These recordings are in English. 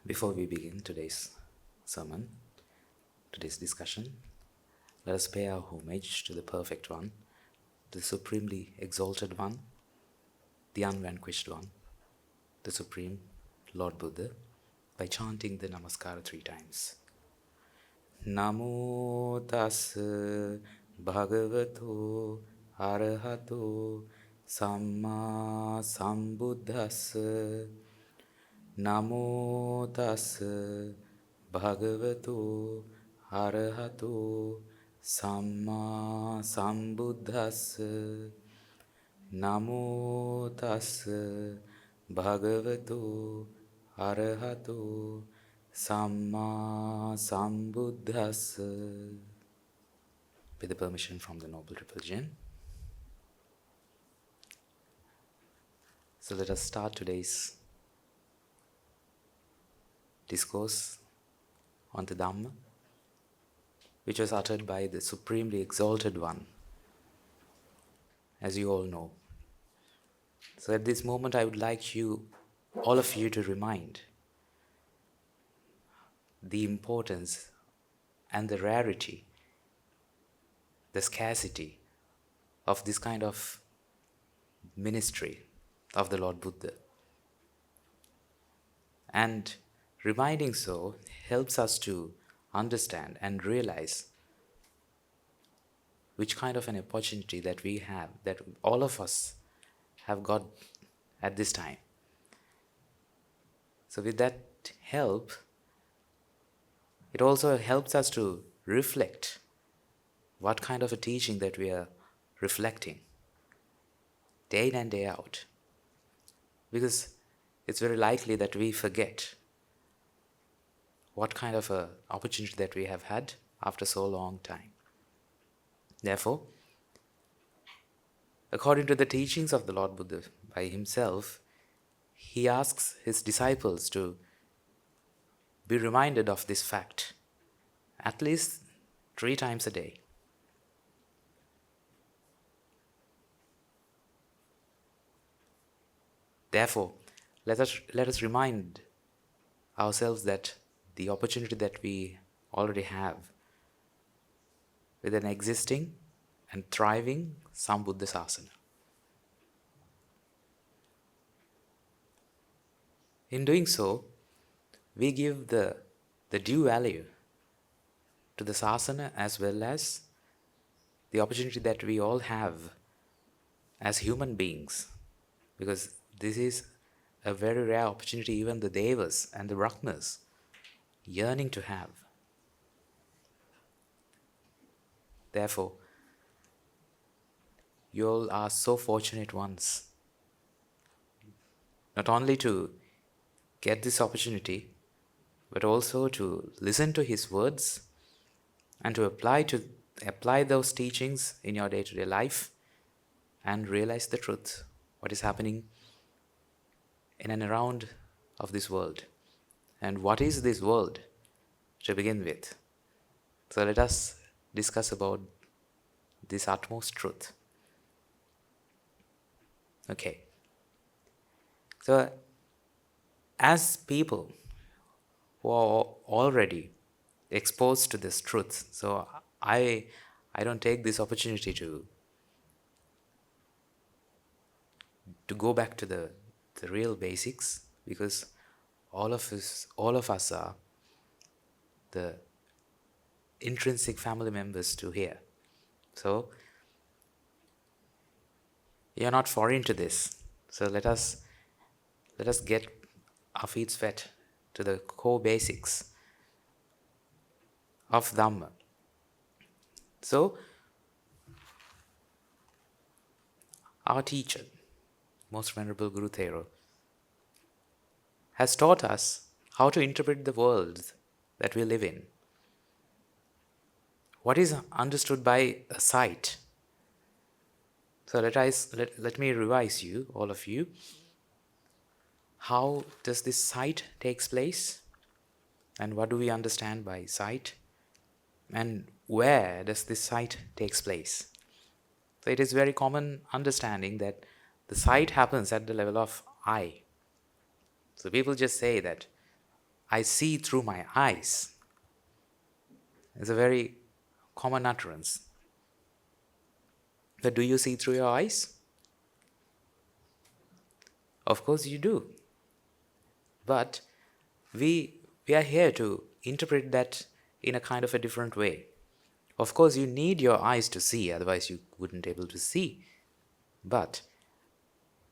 Before we begin today's sermon, today's discussion, let us pay our homage to the Perfect One, the Supremely Exalted One, the Unvanquished One, the Supreme Lord Buddha, by chanting the Namaskara 3 times. Namo tassa bhagavato arahato samma sambuddhassa. Namo tassa bhagavato arahato samma sambuddhassa. Namo tassa bhagavato arahato samma sambuddhassa. With the permission from the Noble Triple Gem. So let us start today's discourse on the Dhamma, which was uttered by the Supremely Exalted One, as you all know. So at this moment I would like all of you to remind the importance and the rarity, the scarcity of this kind of ministry of the Lord Buddha. And reminding so helps us to understand and realize which kind of an opportunity that we have, that all of us have got at this time. So with that help, it also helps us to reflect what kind of a teaching that we are reflecting day in and day out. Because it's very likely that we forget what kind of a opportunity that we have had after so long time. Therefore, according to the teachings of the Lord Buddha by himself, he asks his disciples to be reminded of this fact at least 3 times a day. Therefore, let us remind ourselves that the opportunity that we already have with an existing and thriving Sambuddha Sásana. In doing so, we give the due value to the Sásana as well as the opportunity that we all have as human beings, because this is a very rare opportunity even the Devas and the Brahmas yearning to have. Therefore, you all are so fortunate ones, not only to get this opportunity, but also to listen to his words and to apply those teachings in your day-to-day life and realize the truth, what is happening in and around of this world. And what is this world to begin with? So let us discuss about this utmost truth. Okay. So as people who are already exposed to this truth, so I don't take this opportunity to go back to the real basics, because all of us are the intrinsic family members to here. So you're not foreign to this. So let us get our feet wet to the core basics of Dhamma. So our teacher, Most Venerable Guru Thero, has taught us how to interpret the world that we live in. What is understood by a sight? So let me revise you, all of you. How does this sight takes place? And what do we understand by sight? And where does this sight takes place? So it is very common understanding that the sight happens at the level of eye. So people just say that I see through my eyes. It's a very common utterance. But do you see through your eyes? Of course you do. But we are here to interpret that in a kind of a different way. Of course, you need your eyes to see, otherwise you wouldn't be able to see. But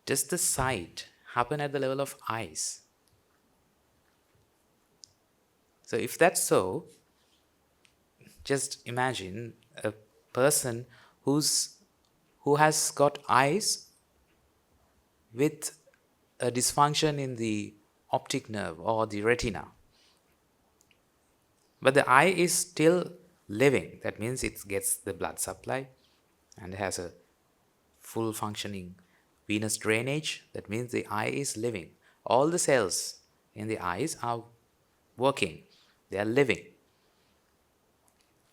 does the sight happen at the level of eyes? So if that's so, just imagine a person who has got eyes with a dysfunction in the optic nerve or the retina. But the eye is still living. That means it gets the blood supply and has a full functioning venous drainage. That means the eye is living. All the cells in the eyes are working. They are living.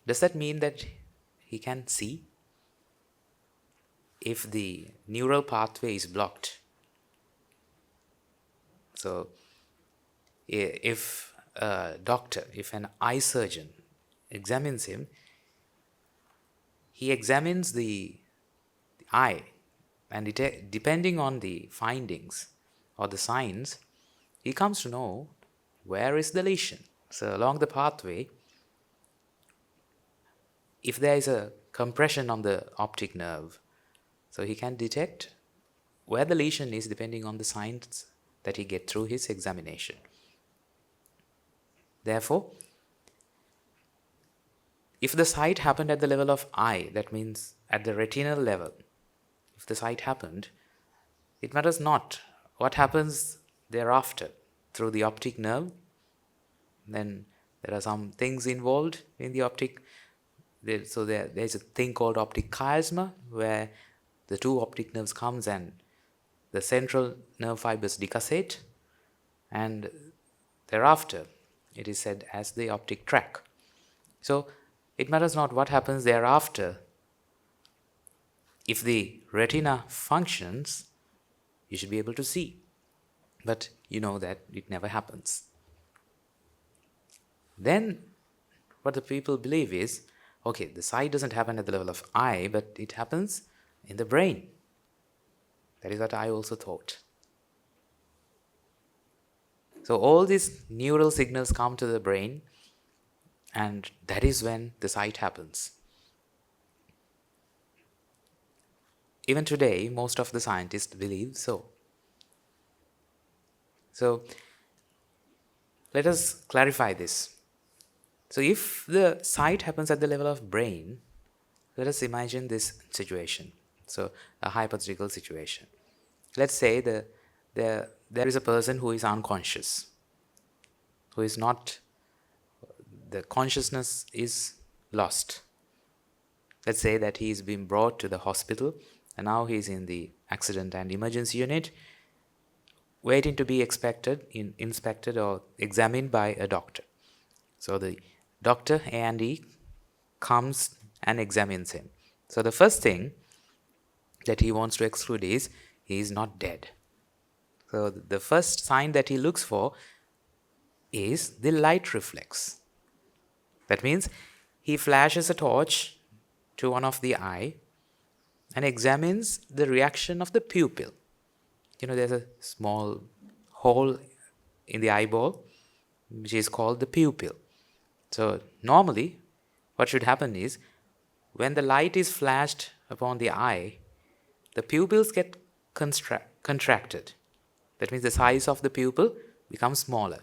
Does that mean that he can see? If the neural pathway is blocked. So if a doctor, if an eye surgeon examines him, he examines the eye, and depending on the findings or the signs, he comes to know where is the lesion. So along the pathway, if there is a compression on the optic nerve, so he can detect where the lesion is depending on the signs that he gets through his examination. Therefore, if the sight happened at the level of eye, that means at the retinal level, if the sight happened, it matters not what happens thereafter through the optic nerve. Then there are some things involved in the optic. So there's a thing called optic chiasma, where the two optic nerves comes and the central nerve fibers decussate, and thereafter it is said as the optic tract. So it matters not what happens thereafter. If the retina functions, you should be able to see. But you know that it never happens. Then what the people believe is, okay, the sight doesn't happen at the level of eye, but it happens in the brain. That is what I also thought. So all these neural signals come to the brain, and that is when the sight happens. Even today, most of the scientists believe so. So let us clarify this. So if the sight happens at the level of brain, let us imagine this situation. So a hypothetical situation. Let's say there is a person who is unconscious, who is not, the consciousness is lost. Let's say that he is being brought to the hospital, and now he is in the accident and emergency unit, waiting to be inspected or examined by a doctor. So the doctor A&E comes and examines him. So the first thing that he wants to exclude is he is not dead. So the first sign that he looks for is the light reflex. That means he flashes a torch to one of the eye and examines the reaction of the pupil. You know, there's a small hole in the eyeball which is called the pupil. So normally what should happen is, when the light is flashed upon the eye, the pupils get contracted. That means the size of the pupil becomes smaller.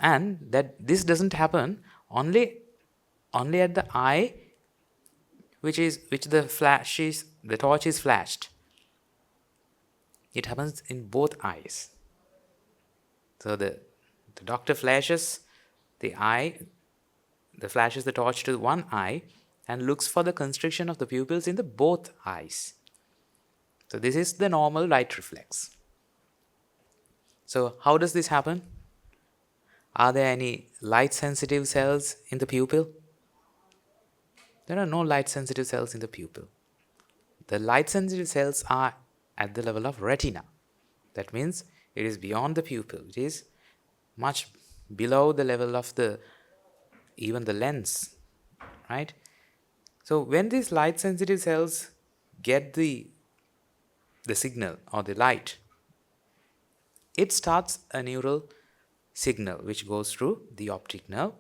And that this doesn't happen only at the eye which the torch is flashed. It happens in both eyes. So the doctor flashes the torch to one eye and looks for the constriction of the pupils in the both eyes. So this is the normal light reflex. So how does this happen? Are there any light sensitive cells in the pupil? There are no light sensitive cells in the pupil. The light sensitive cells are at the level of retina. That means it is beyond the pupil. It is much below the level of even the lens, right? So when these light sensitive cells get the signal or the light, it starts a neural signal which goes through the optic nerve,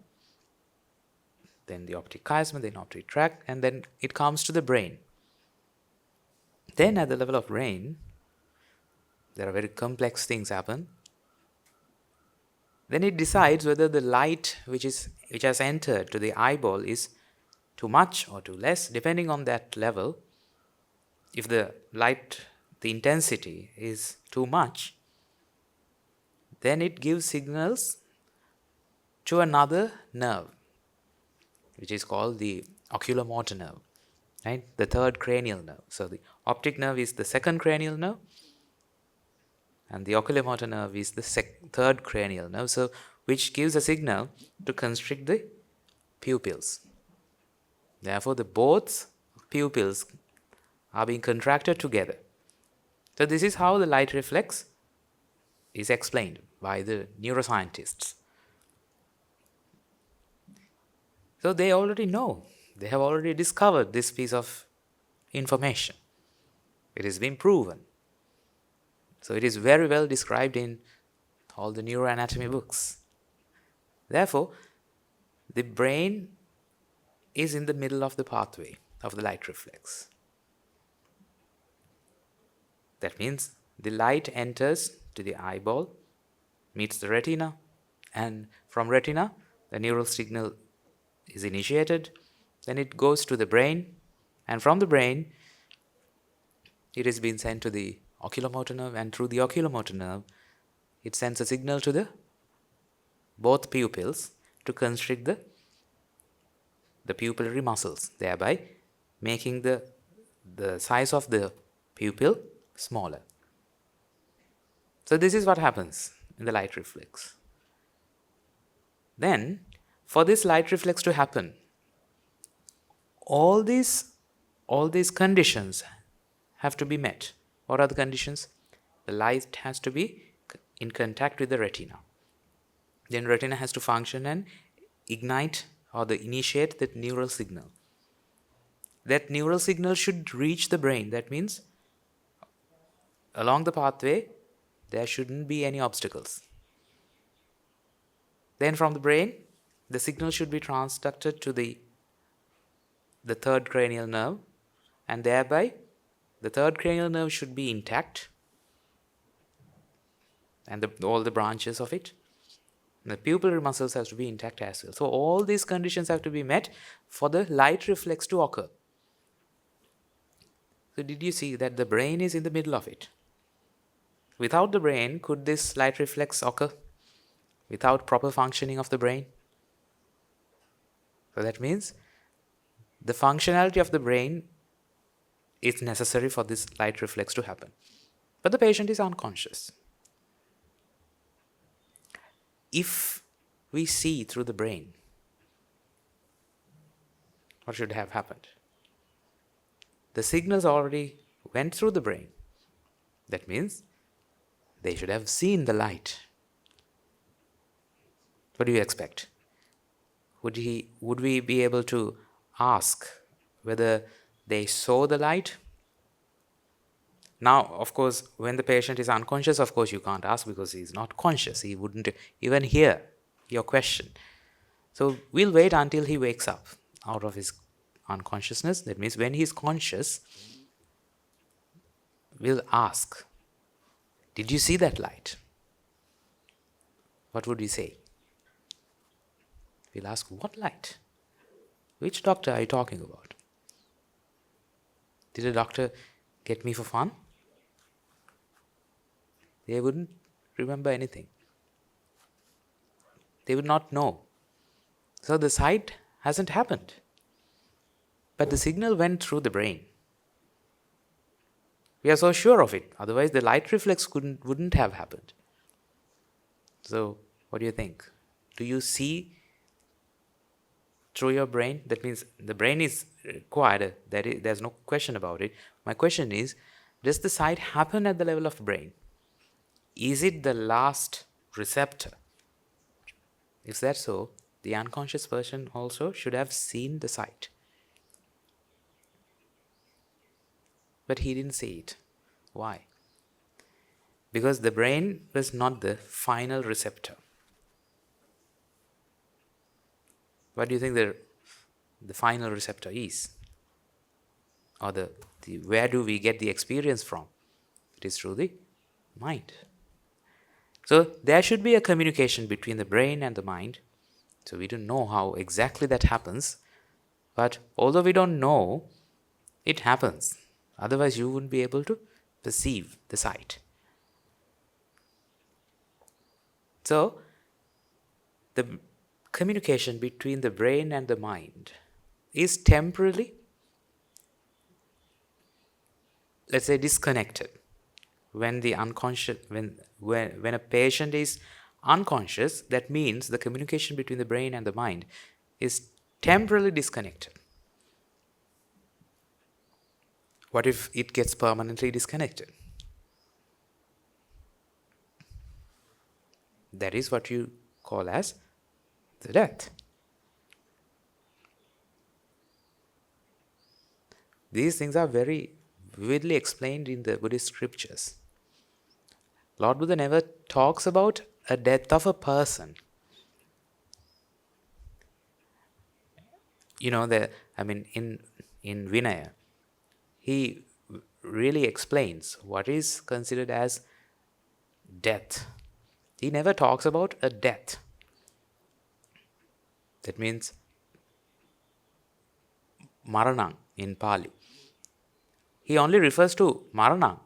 then the optic chiasm, then optic tract, and then it comes to the brain. Then at the level of brain, there are very complex things happen. Then it decides whether the light which has entered to the eyeball is too much or too less, depending on that level. If the light, the intensity is too much, then it gives signals to another nerve, which is called the oculomotor nerve, right? The third cranial nerve. So the optic nerve is the second cranial nerve, and the oculomotor nerve is the third cranial nerve, so which gives a signal to constrict the pupils. Therefore, the both pupils are being contracted together. So this is how the light reflex is explained by the neuroscientists. So they already know, they have already discovered this piece of information. It has been proven. So it is very well described in all the neuroanatomy books. Therefore, the brain is in the middle of the pathway of the light reflex. That means the light enters to the eyeball, meets the retina, and from retina, the neural signal is initiated, then it goes to the brain, and from the brain, it is being sent to the oculomotor nerve, and through the oculomotor nerve, it sends a signal to the both pupils to constrict the pupillary muscles, thereby making the size of the pupil smaller. So this is what happens in the light reflex. Then, for this light reflex to happen, all these conditions have to be met. What are the conditions? The light has to be in contact with the retina. Then retina has to function and ignite or initiate that neural signal. That neural signal should reach the brain. That means along the pathway, there shouldn't be any obstacles. Then from the brain, the signal should be transducted to the third cranial nerve, and thereby the third cranial nerve should be intact, and all the branches of it. The pupillary muscles have to be intact as well. So all these conditions have to be met for the light reflex to occur. So did you see that the brain is in the middle of it? Without the brain, could this light reflex occur? Without proper functioning of the brain? So that means the functionality of the brain is necessary for this light reflex to happen. But the patient is unconscious. If we see through the brain, what should have happened? The signals already went through the brain. That means they should have seen the light. What do you expect? Would we be able to ask whether they saw the light? Now, of course, when the patient is unconscious, of course, you can't ask because he's not conscious. He wouldn't even hear your question. So we'll wait until he wakes up out of his unconsciousness. That means when he's conscious, we'll ask, did you see that light? What would we say? We'll ask, what light? Which doctor are you talking about? Did a doctor get me for fun? They wouldn't remember anything. They would not know. So the sight hasn't happened. But the signal went through the brain. We are so sure of it. Otherwise, the light reflex wouldn't have happened. So, what do you think? Do you see through your brain? That means the brain is required. There's no question about it. My question is, does the sight happen at the level of brain? Is it the last receptor? If that's so, the unconscious person also should have seen the sight. But he didn't see it. Why? Because the brain was not the final receptor. What do you think the final receptor is? Or where do we get the experience from? It is through the mind. So there should be a communication between the brain and the mind. So we don't know how exactly that happens. But although we don't know, it happens. Otherwise you wouldn't be able to perceive the sight. So the communication between the brain and the mind is temporarily, let's say, disconnected. When the unconscious, when a patient is unconscious, that means the communication between the brain and the mind is temporarily disconnected. What if it gets permanently disconnected? That is what you call as the death. These things are very vividly explained in the Buddhist scriptures. Lord Buddha never talks about a death of a person. In Vinaya, he really explains what is considered as death. He never talks about a death. That means maranang in Pali. He only refers to maranang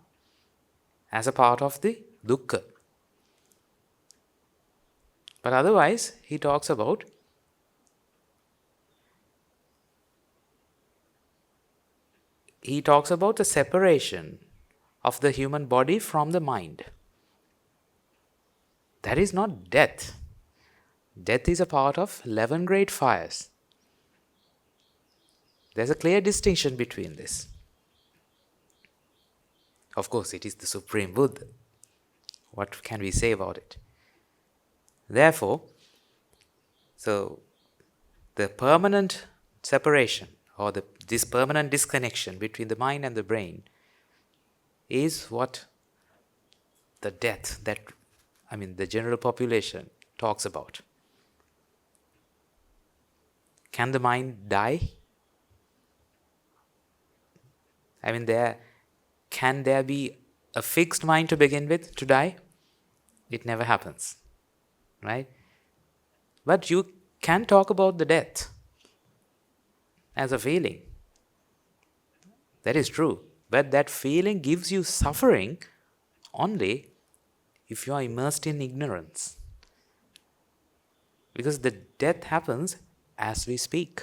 as a part of the dukkha. But otherwise, he talks about the separation of the human body from the mind. That is not death. Death is a part of 11 great fires. There's a clear distinction between this. Of course, it is the Supreme Buddha. What can we say about it? Therefore, so the permanent separation or this permanent disconnection between the mind and the brain is what the death the general population talks about. Can the mind die? Can there be a fixed mind to begin with to die? It never happens, right? But you can talk about the death as a feeling. That is true. But that feeling gives you suffering only if you are immersed in ignorance. Because the death happens as we speak.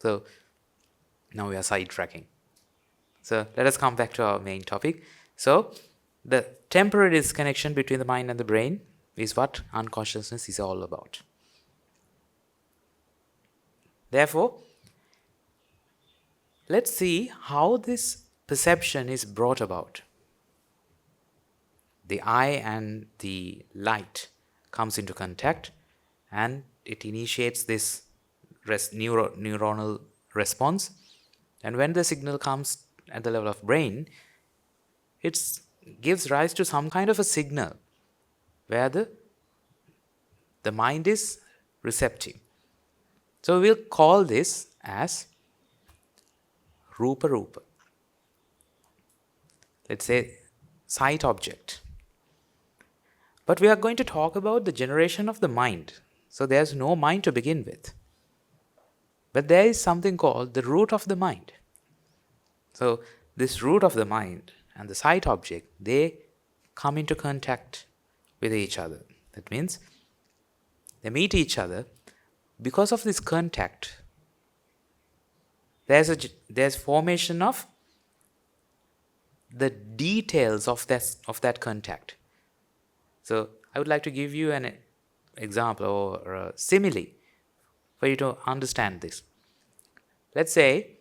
So now we are sidetracking. So let us come back to our main topic. So the temporary disconnection between the mind and the brain is what unconsciousness is all about. Therefore, let's see how this perception is brought about. The eye and the light comes into contact and it initiates this neuronal response. And when the signal comes at the level of brain, it gives rise to some kind of a signal where the mind is receptive. So we'll call this as rúpa. Let's say sight object. But we are going to talk about the generation of the mind. So there's no mind to begin with. But there is something called the root of the mind. So this root of the mind and the sight object, they come into contact with each other. That means they meet each other. Because of this contact, there's formation of the details of that contact. So I would like to give you an example or a simile for you to understand this. Let's say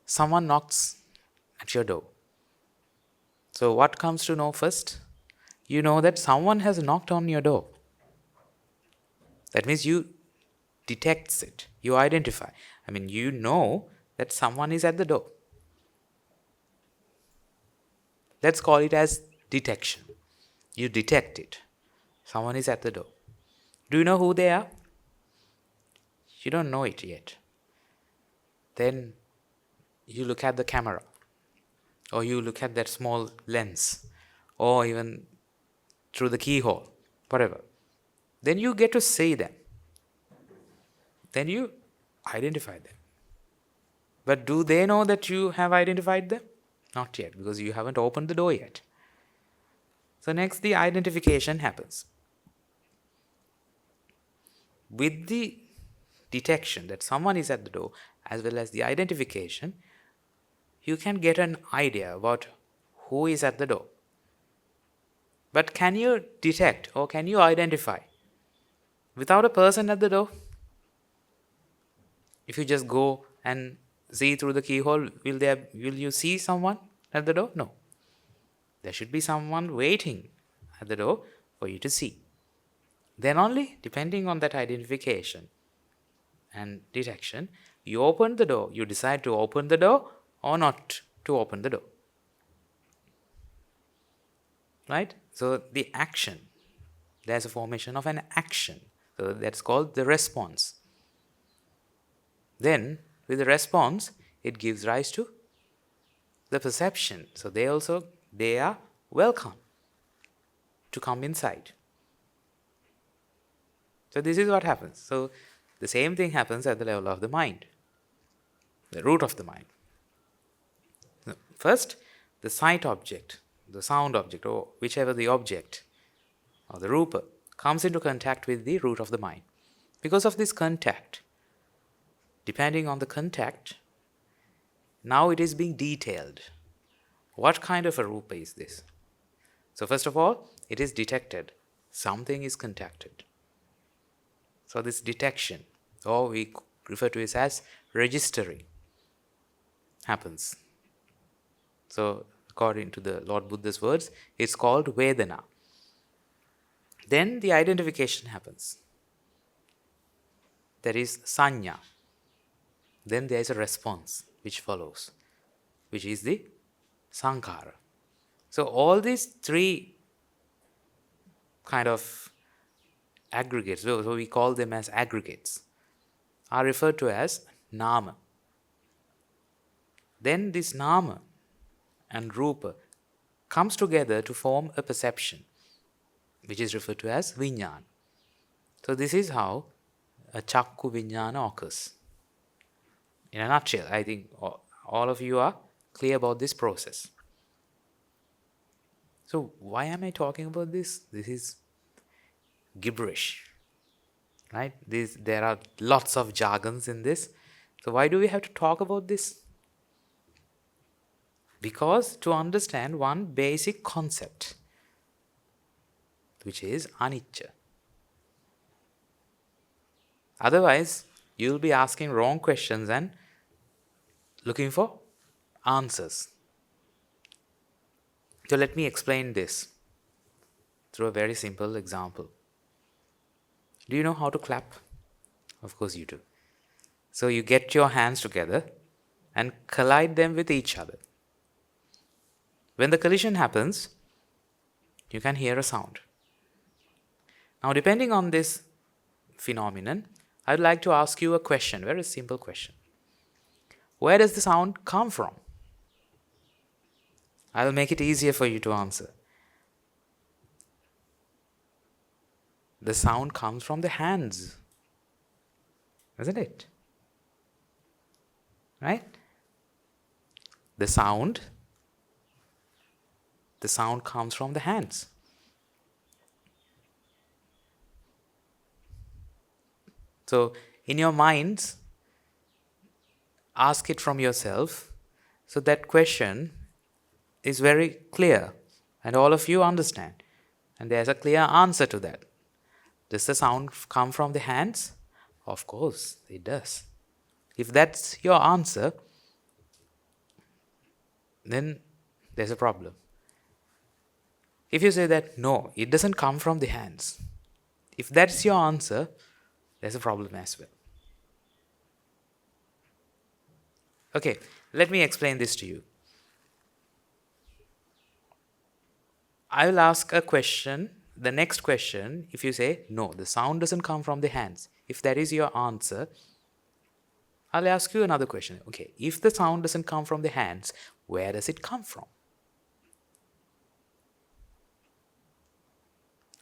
someone knocks at your door So what comes to know first? You know that someone has knocked on your door. That means you detects it. You identify. You know that someone is at the door. Let's call it as detection. You detect it. Someone is at the door. Do you know who they are? You don't know it yet. Then you look at the camera, or you look at that small lens, or even through the keyhole, whatever. Then you get to see them. Then you identify them. But do they know that you have identified them? Not yet, because you haven't opened the door yet. So next, the identification happens. With the detection that someone is at the door, as well as the identification, you can get an idea about who is at the door. But can you detect or can you identify without a person at the door? If you just go and see through the keyhole, will you see someone at the door? No. There should be someone waiting at the door for you to see. Then only, depending on that identification and detection, you open the door. You decide to open the door or not to open the door. Right? So the action, there's a formation of an action. So that's called the response. Then, with the response, it gives rise to the perception. So they are welcome to come inside. So this is what happens. So the same thing happens at the level of the mind, the root of the mind. First, the sight object, the sound object, or whichever the object, or the rúpa, comes into contact with the root of the mind. Because of this contact, depending on the contact, now it is being detailed. What kind of a rúpa is this? So first of all, it is detected. Something is contacted. So this detection, or we refer to it as registering, happens. So according to the Lord Buddha's words, it's called Vedana. Then the identification happens. There is Sanya. Then there is a response which follows, which is the Sankhara. So all these three kind of aggregates, so we call them as aggregates, are referred to as Nama. Then this Nama and Rúpa comes together to form a perception, which is referred to as Vijnana. So this is how a Chakku Vijnana occurs. In a nutshell, I think all of you are clear about this process. So why am I talking about this? This is gibberish, right? There are lots of jargons in this. So why do we have to talk about this? Because to understand one basic concept, which is anicca. Otherwise, you'll be asking wrong questions and looking for answers. So let me explain this through a very simple example. Do you know how to clap? Of course you do. So you get your hands together and collide them with each other. When the collision happens, you can hear a sound. Now, depending on this phenomenon, I'd like to ask you a question, very simple question. Where does the sound come from? I'll make it easier for you to answer. The sound comes from the hands, isn't it? Right? The sound comes from the hands. So, in your minds, ask it from yourself. So that question is very clear and all of you understand. And there's a clear answer to that. Does the sound come from the hands? Of course, it does. If that's your answer, then there's a problem. If you say that, no, it doesn't come from the hands, if that's your answer, there's a problem as well. Okay, let me explain this to you. I will ask a question, the next question, if you say, no, the sound doesn't come from the hands, if that is your answer, I'll ask you another question. Okay, if the sound doesn't come from the hands, where does it come from?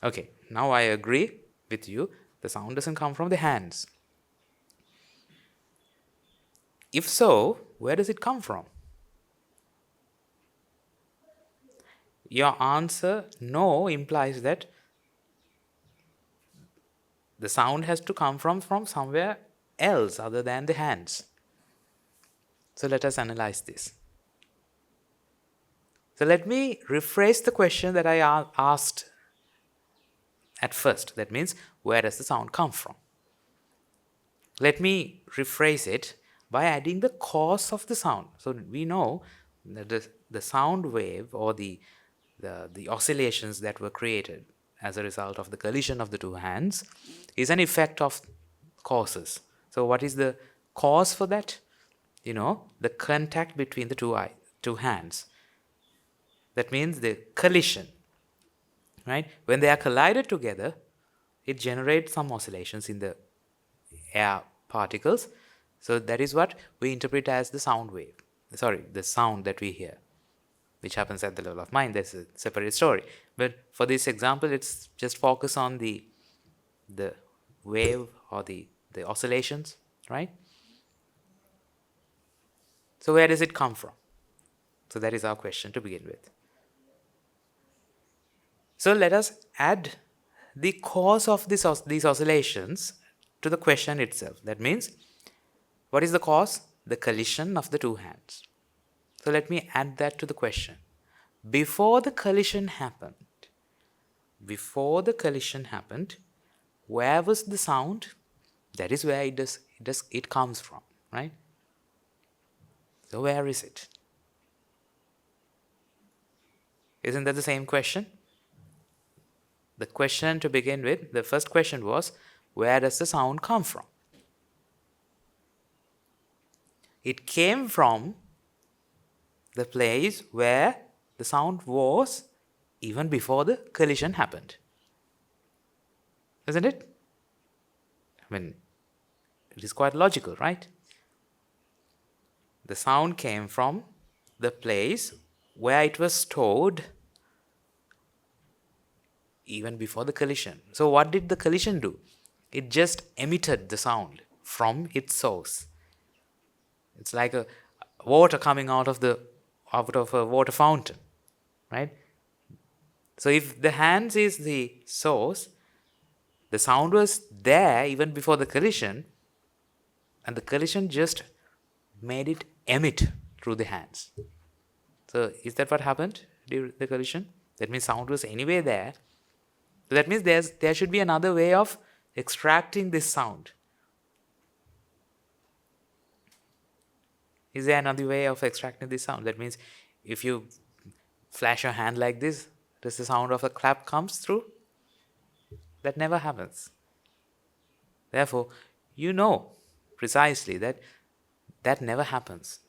Okay, now I agree with you, the sound doesn't come from the hands. If so, where does it come from? Your answer, no, implies that the sound has to come from somewhere else other than the hands. So let us analyze this. So let me rephrase the question that I asked at first. That means, where does the sound come from? Let me rephrase it by adding the cause of the sound. So we know that the sound wave or the oscillations that were created as a result of the collision of the two hands is an effect of causes. So what is the cause for that? The contact between the two hands. That means the collision, right? When they are collided together, it generates some oscillations in the air particles. So that is what we interpret as the sound wave. The sound that we hear, which happens at the level of mind. That's a separate story. But for this example, let's just focus on the wave or the oscillations, right? So where does it come from? So that is our question to begin with. So let us add the cause of these oscillations to the question itself. That means, what is the cause? The collision of the two hands. So let me add that to the question. Before the collision happened, where was the sound? That is where it comes from, right? So where is it? Isn't that the same question? The question to begin with, the first question was, where does the sound come from? It came from the place where the sound was even before the collision happened. Isn't it? I mean, it is quite logical, right? The sound came from the place where it was stored even before the collision. So what did the collision do? It just emitted the sound from its source. It's like a water coming out of a water fountain, right? So if the hands is the source, the sound was there even before the collision, and the collision just made it emit through the hands. So is that what happened during the collision? That means sound was anyway there. So that means there should be another way of extracting this sound. Is there another way of extracting this sound? That means if you flash your hand like this, does the sound of a clap comes through? That never happens. Therefore, you know precisely that never happens.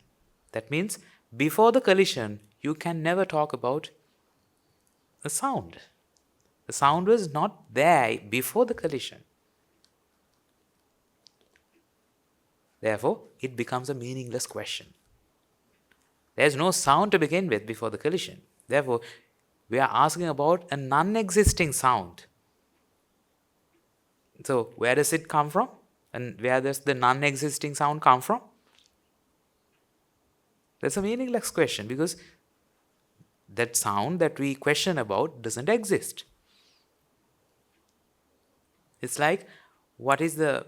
That means before the collision, you can never talk about a sound. The sound was not there before the collision. Therefore, it becomes a meaningless question. There is no sound to begin with before the collision. Therefore, we are asking about a non-existing sound. So, where does it come from? And where does the non-existing sound come from? That's a meaningless question because that sound that we question about doesn't exist. It's like, what is the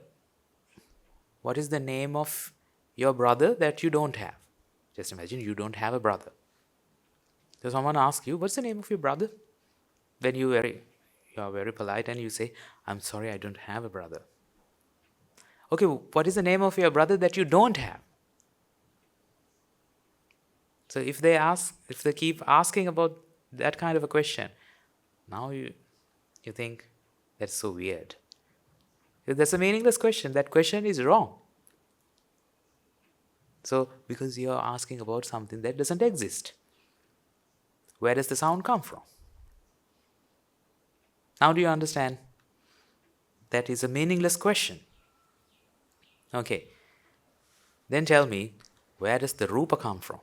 name of your brother that you don't have? Just imagine you don't have a brother. So someone asks you, what's the name of your brother? Then you are very polite and you say, I'm sorry, I don't have a brother. Okay, what is the name of your brother that you don't have? So if they keep asking about that kind of a question, Now you think that's so weird. That's a meaningless question. That question is wrong. So, because you're asking about something that doesn't exist. Where does the sound come from? Now do you understand? That is a meaningless question. Okay. Then tell me, where does the rúpa come from?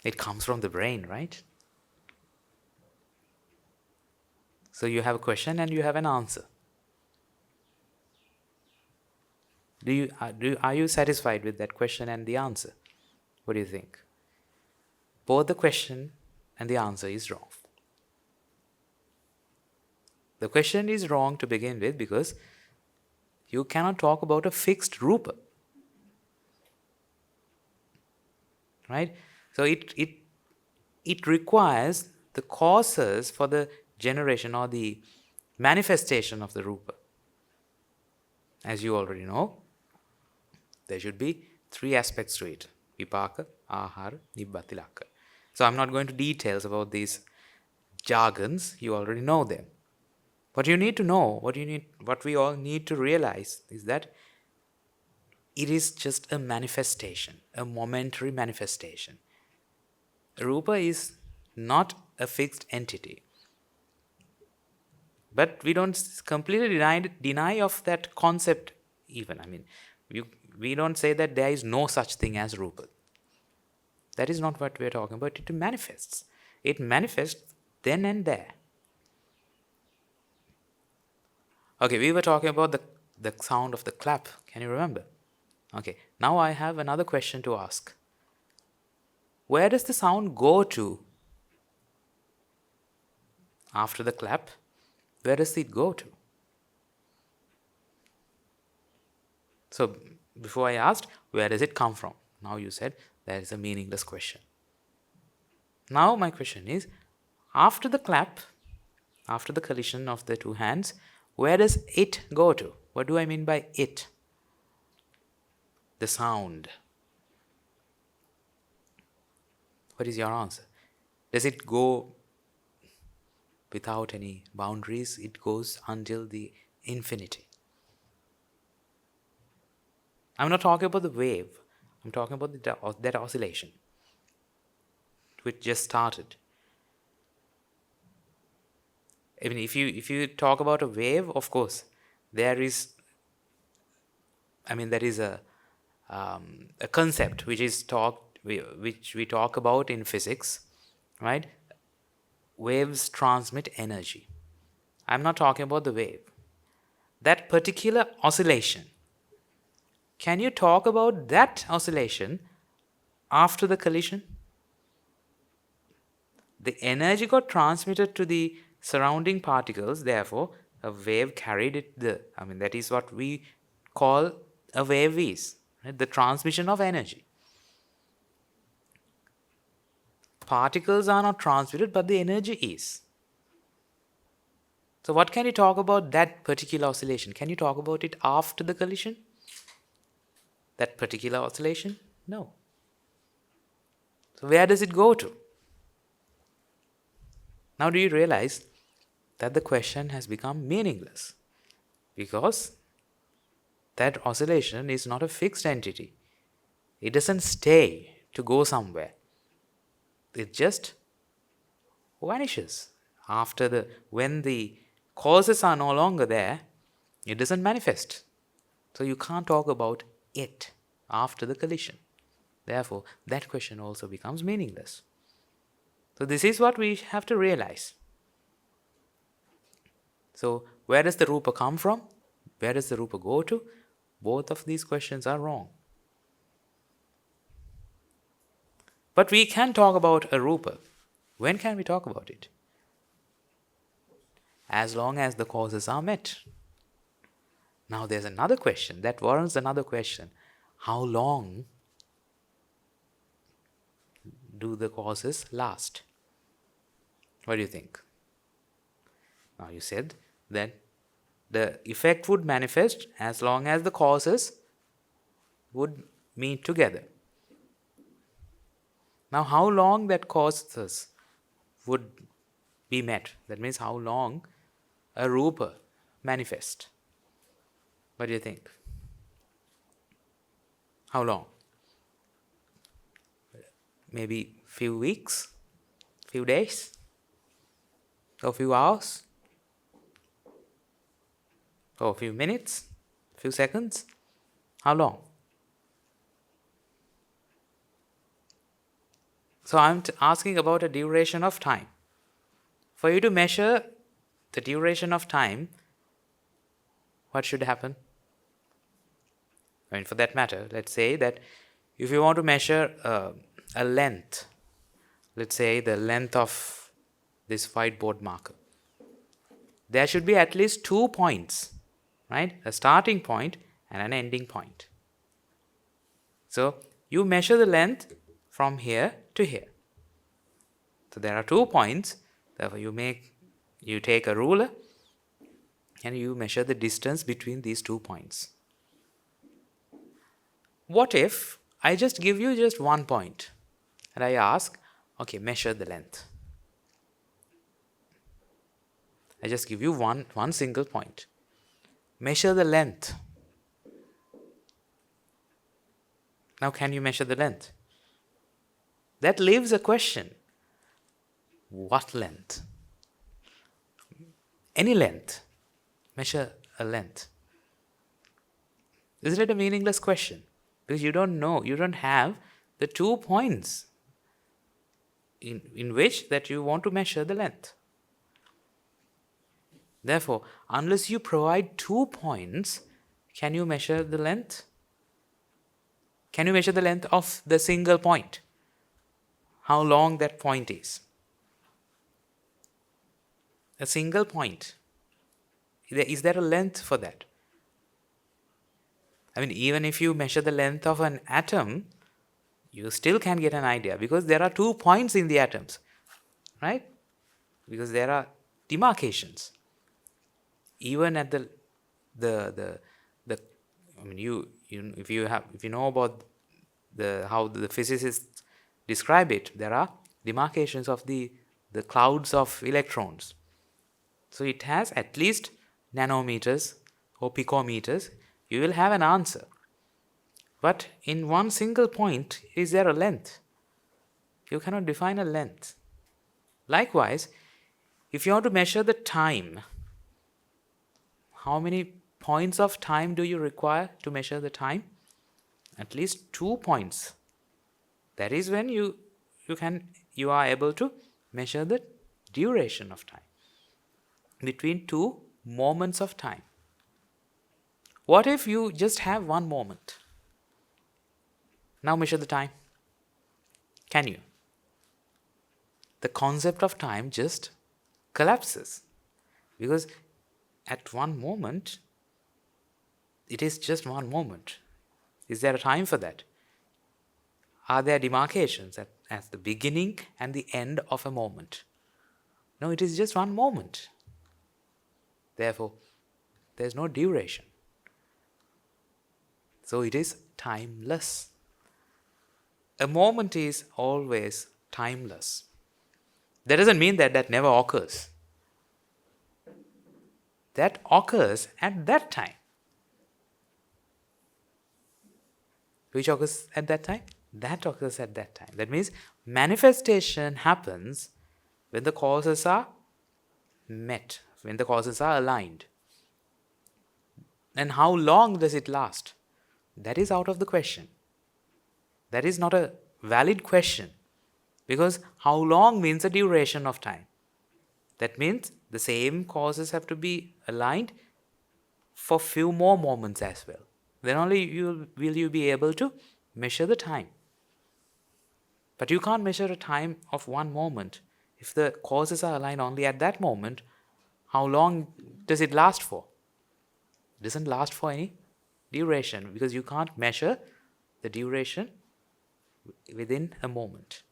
It comes from the brain, right? So you have a question and you have an answer. Are you satisfied with that question and the answer? What do you think? Both the question and the answer is wrong. The question is wrong to begin with because you cannot talk about a fixed rúpa. Right? So it requires the causes for the generation or the manifestation of the rúpa. As you already know, there should be 3 aspects to it: vipaka, ahara, nibbatilaka. So I'm not going to details about these jargons. You already know them. What you need to know, what we all need to realize is that it is just a manifestation, a momentary manifestation. Rúpa is not a fixed entity. But we don't completely deny of that concept even. I mean, we don't say that there is no such thing as rúpa. That is not what we are talking about. It manifests. It manifests then and there. Okay, we were talking about the sound of the clap. Can you remember? Okay, now I have another question to ask. Where does the sound go to after the clap? Where does it go to? So, before I asked, where does it come from? Now you said that is a meaningless question. Now my question is, after the clap, after the collision of the 2 hands, where does it go to? What do I mean by it? The sound. What is your answer? Does it go without any boundaries? It goes until the infinity. I'm not talking about the wave. I'm talking about that oscillation which just started. I mean, if you talk about a wave, of course, there is a concept which we talk about in physics, right? Waves transmit energy. I'm not talking about the wave. That particular oscillation. Can you talk about that oscillation after the collision? The energy got transmitted to the surrounding particles, therefore a wave carried it that is what we call a wave is, right? The transmission of energy. Particles are not transmitted, but the energy is. So what can you talk about that particular oscillation? Can you talk about it after the collision? That particular oscillation? No. So where does it go to? Now do you realize that the question has become meaningless? Because that oscillation is not a fixed entity. It doesn't stay to go somewhere. It just vanishes. When the causes are no longer there, it doesn't manifest. So you can't talk about it after the collision. Therefore, that question also becomes meaningless. So this is what we have to realize. So where does the rúpa come from? Where does the rúpa go to? Both of these questions are wrong. But we can talk about a rúpa. When can we talk about it? As long as the causes are met. Now there's another question that warrants another question. How long do the causes last? What do you think? Now you said that the effect would manifest as long as the causes would meet together. Now how long that causes would be met. That means how long a rúpa manifest. What do you think? How long? Maybe few weeks, few days, or few hours, or few minutes, few seconds? How long? So I'm asking about a duration of time. For you to measure the duration of time, what should happen? I mean, for that matter, let's say that if you want to measure a length, let's say the length of this whiteboard marker, there should be at least 2 points, right? A starting point and an ending point. So you measure the length from here to here. So there are 2 points. Therefore, you take a ruler and you measure the distance between these 2 points. What if I just give you just 1 point and I ask, okay, measure the length. I just give you one single point. Measure the length. Now, can you measure the length? That leaves a question. What length? Any length. Measure a length. Isn't it a meaningless question? Because you don't know, you don't have the 2 points in which that you want to measure the length. Therefore, unless you provide 2 points, can you measure the length? Can you measure the length of the single point? How long that point is? A single point. Is there a length for that? I mean, even if you measure the length of an atom, you still can get an idea because there are 2 points in the atoms, right? Because there are demarcations. Even at the I mean, if you know about how the physicists describe it, there are demarcations of the clouds of electrons. So it has at least nanometers or picometers. You will have an answer. But in one single point, is there a length? You cannot define a length. Likewise, if you want to measure the time, how many points of time do you require to measure the time? At least 2 points. That is when you are able to measure the duration of time between 2 moments of time. What if you just have 1 moment? Now measure the time. Can you? The concept of time just collapses because at 1 moment, it is just 1 moment. Is there a time for that? Are there demarcations at the beginning and the end of a moment? No, it is just 1 moment. Therefore, there is no duration. So it is timeless. A moment is always timeless. That doesn't mean that never occurs. That occurs at that time. Which occurs at that time? That occurs at that time. That means manifestation happens when the causes are met, when the causes are aligned. And how long does it last? That is out of the question. That is not a valid question because how long means a duration of time. That means the same causes have to be aligned for few more moments as well. Then only will you be able to measure the time. But you can't measure a time of 1 moment. If the causes are aligned only at that moment, how long does it last for? It doesn't last for any duration because you can't measure the duration within a moment.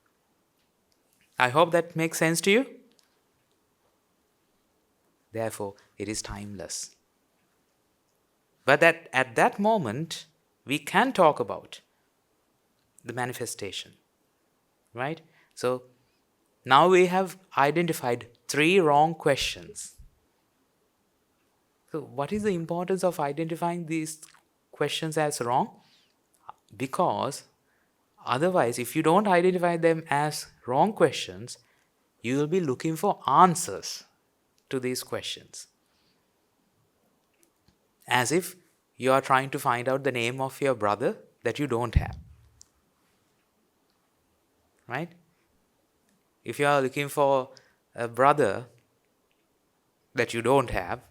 I hope that makes sense to you. Therefore, it is timeless. But at that moment, we can talk about the manifestation, right? So, Now we have identified 3 wrong questions. So what is the importance of identifying these questions as wrong? Because otherwise, if you don't identify them as wrong questions, you will be looking for answers to these questions. As if you are trying to find out the name of your brother that you don't have. Right? If you are looking for a brother that you don't have,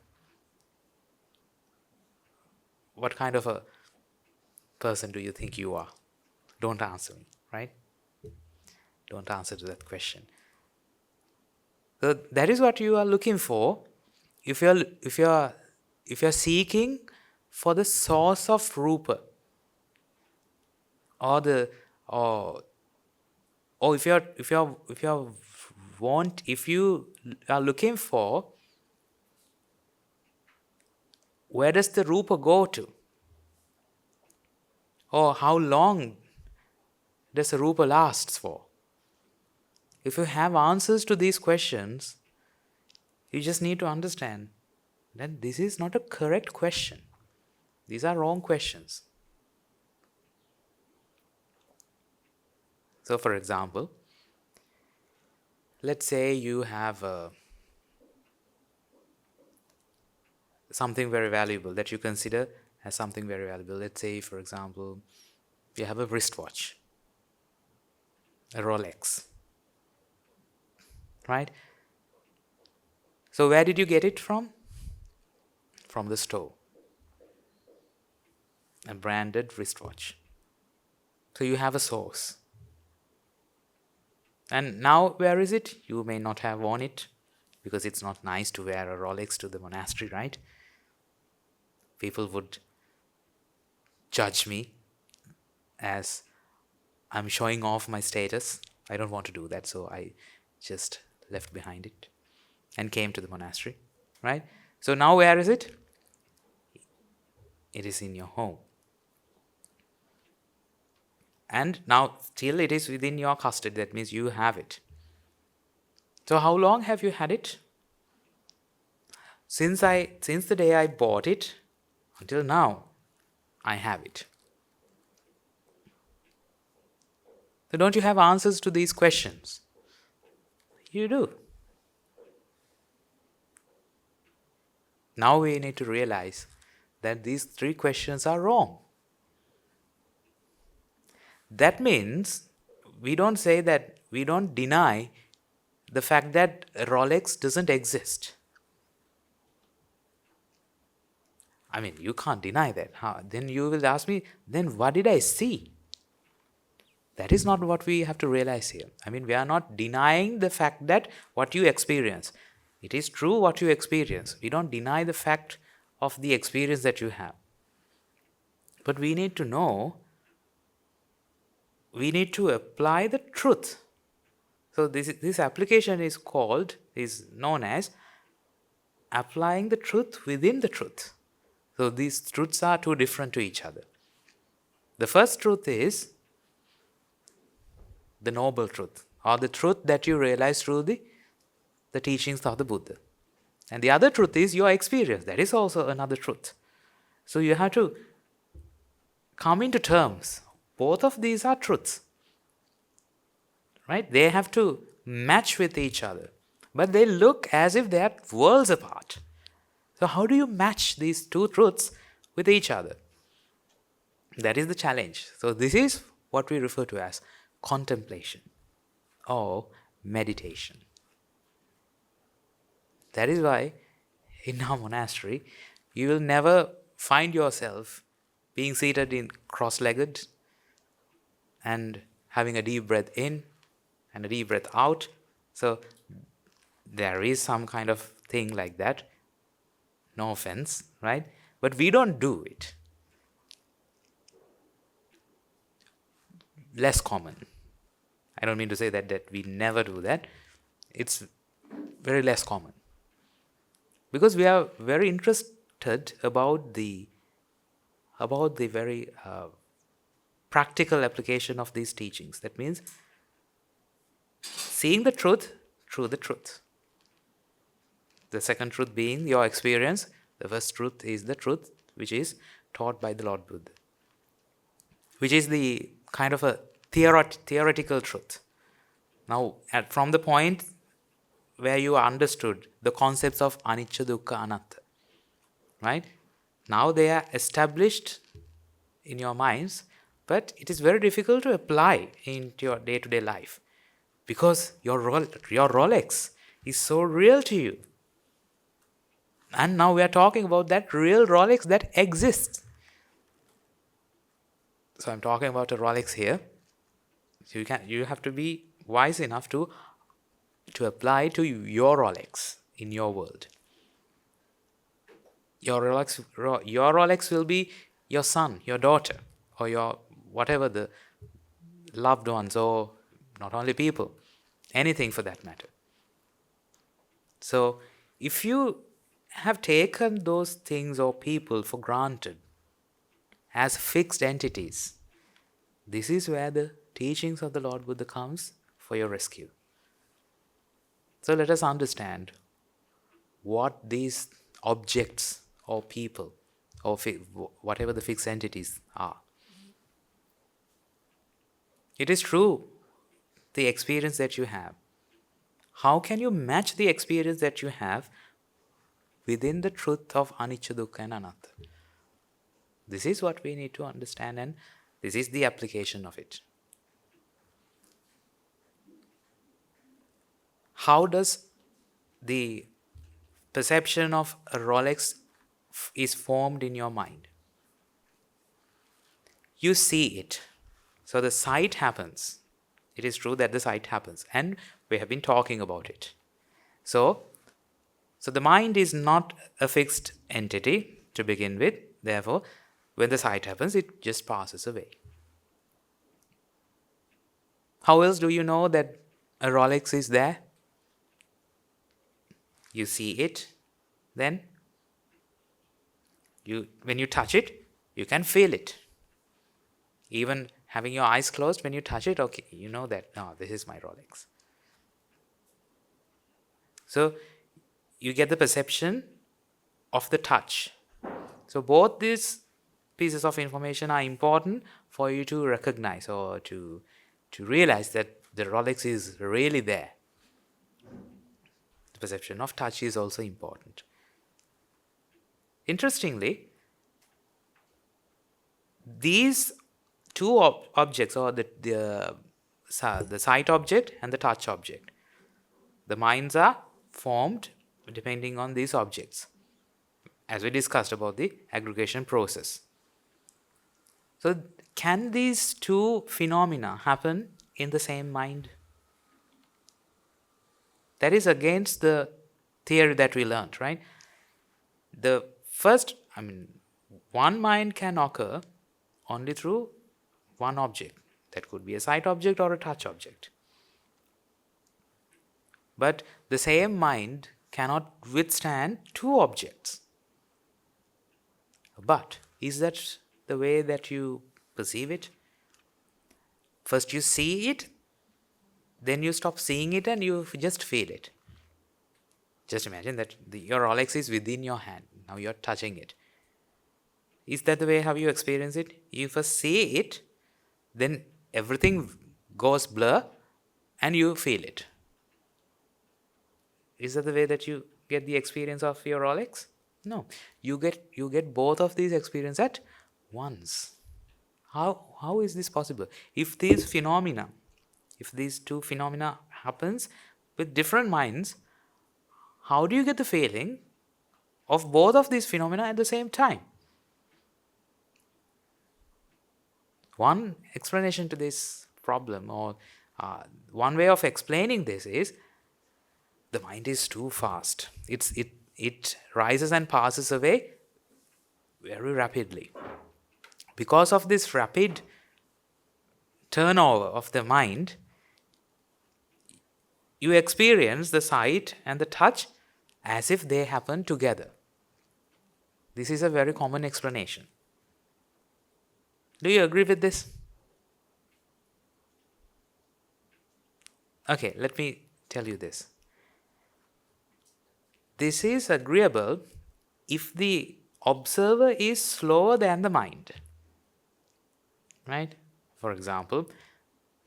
what kind of a person do you think you are? Don't answer me, right? Don't answer to that question. So that is what you are looking for. If you're seeking for the source of rúpa, or the or if you are looking for where does the rúpa go to, or how long does the rúpa lasts for? If you have answers to these questions, you just need to understand that this is not a correct question. These are wrong questions. So, for example, let's say you have something very valuable that you consider as something very valuable. Let's say, for example, you have a wristwatch, a Rolex, right? So where did you get it from? From the store. A branded wristwatch. So you have a source. And now where is it? You may not have worn it because it's not nice to wear a Rolex to the monastery, right? People would judge me as I'm showing off my status. I don't want to do that, so I just left behind it and came to the monastery, right? So now where is it? It is in your home. And now still it is within your custody. That means you have it. So how long have you had it? Since the day I bought it until now, I have it. So don't you have answers to these questions? You do. Now we need to realize that these 3 questions are wrong. That means we don't say that, we don't deny the fact that Rolex doesn't exist. I mean, you can't deny that. Then you will ask me, then what did I see? That is not what we have to realize here. I mean, we are not denying the fact that what you experience. It is true what you experience. We don't deny the fact of the experience that you have. But we need to know, we need to apply the truth. So this application is known as applying the truth within the truth. So these truths are too different to each other. The first truth is the noble truth, or the truth that you realize through the teachings of the Buddha. And the other truth is your experience. That is also another truth. So you have to come into terms. Both of these are truths. Right? They have to match with each other. But they look as if they are worlds apart. So how do you match these 2 truths with each other? That is the challenge. So this is what we refer to as contemplation or meditation. That is why in our monastery, you will never find yourself being seated in cross-legged and having a deep breath in and a deep breath out. So there is some kind of thing like that. No offense, right? But we don't do it. Less common. I don't mean to say that we never do that. It's very less common. Because we are very interested about the very practical application of these teachings. That means seeing the truth through the truth. The second truth being your experience. The first truth is the truth which is taught by the Lord Buddha, which is the kind of a theoretical truth. Now, from the point where you understood the concepts of anicca, dukkha, anatta, right? Now they are established in your minds, but it is very difficult to apply into your day-to-day life because your Rolex is so real to you. And now we are talking about that real Rolex that exists. So I'm talking about a Rolex here. So you have to be wise enough to apply to your Rolex in your world. Your Rolex will be your son, your daughter, or your whatever the loved ones, or not only people, anything for that matter. So if you have taken those things or people for granted as fixed entities, this is where the teachings of the Lord Buddha comes for your rescue. So let us understand what these objects or people or whatever the fixed entities are. It is true, the experience that you have. How can you match the experience that you have within the truth of anicca, dukkha and anatta? This is what we need to understand, and this is the application of it. How does the perception of a Rolex is formed in your mind? You see it. So the sight happens. It is true that the sight happens, and we have been talking about it. So the mind is not a fixed entity to begin with. Therefore, when the sight happens, it just passes away. How else do you know that a Rolex is there? You see it, then when you touch it, you can feel it. Even having your eyes closed, when you touch it, okay, you know that, no, this is my Rolex. So you get the perception of the touch. So both these pieces of information are important for you to recognize or to realize that the Rolex is really there. The perception of touch is also important. Interestingly, these two objects, or the sight object and the touch object, the minds are formed depending on these objects, as we discussed about the aggregation process. So can these two phenomena happen in the same mind? That is against the theory that we learned, right? The first, one mind can occur only through one object. That could be a sight object or a touch object. But the same mind cannot withstand two objects. But is that the way that you perceive it? First you see it, then you stop seeing it and you just feel it. Just imagine that your Rolex is within your hand. Now you're touching it. Is that the way how you experience it? You first see it, then everything goes blur and you feel it. Is that the way that you get the experience of your Rolex? No. You get both of these experiences at once. How is this possible? If these two phenomena happens with different minds, how do you get the feeling of both of these phenomena at the same time? One explanation to this problem, or one way of explaining this, is the mind is too fast. It rises and passes away very rapidly. Because of this rapid turnover of the mind, you experience the sight and the touch as if they happen together. This is a very common explanation. Do you agree with this? Okay, let me tell you this. This is agreeable if the observer is slower than the mind. Right? For example,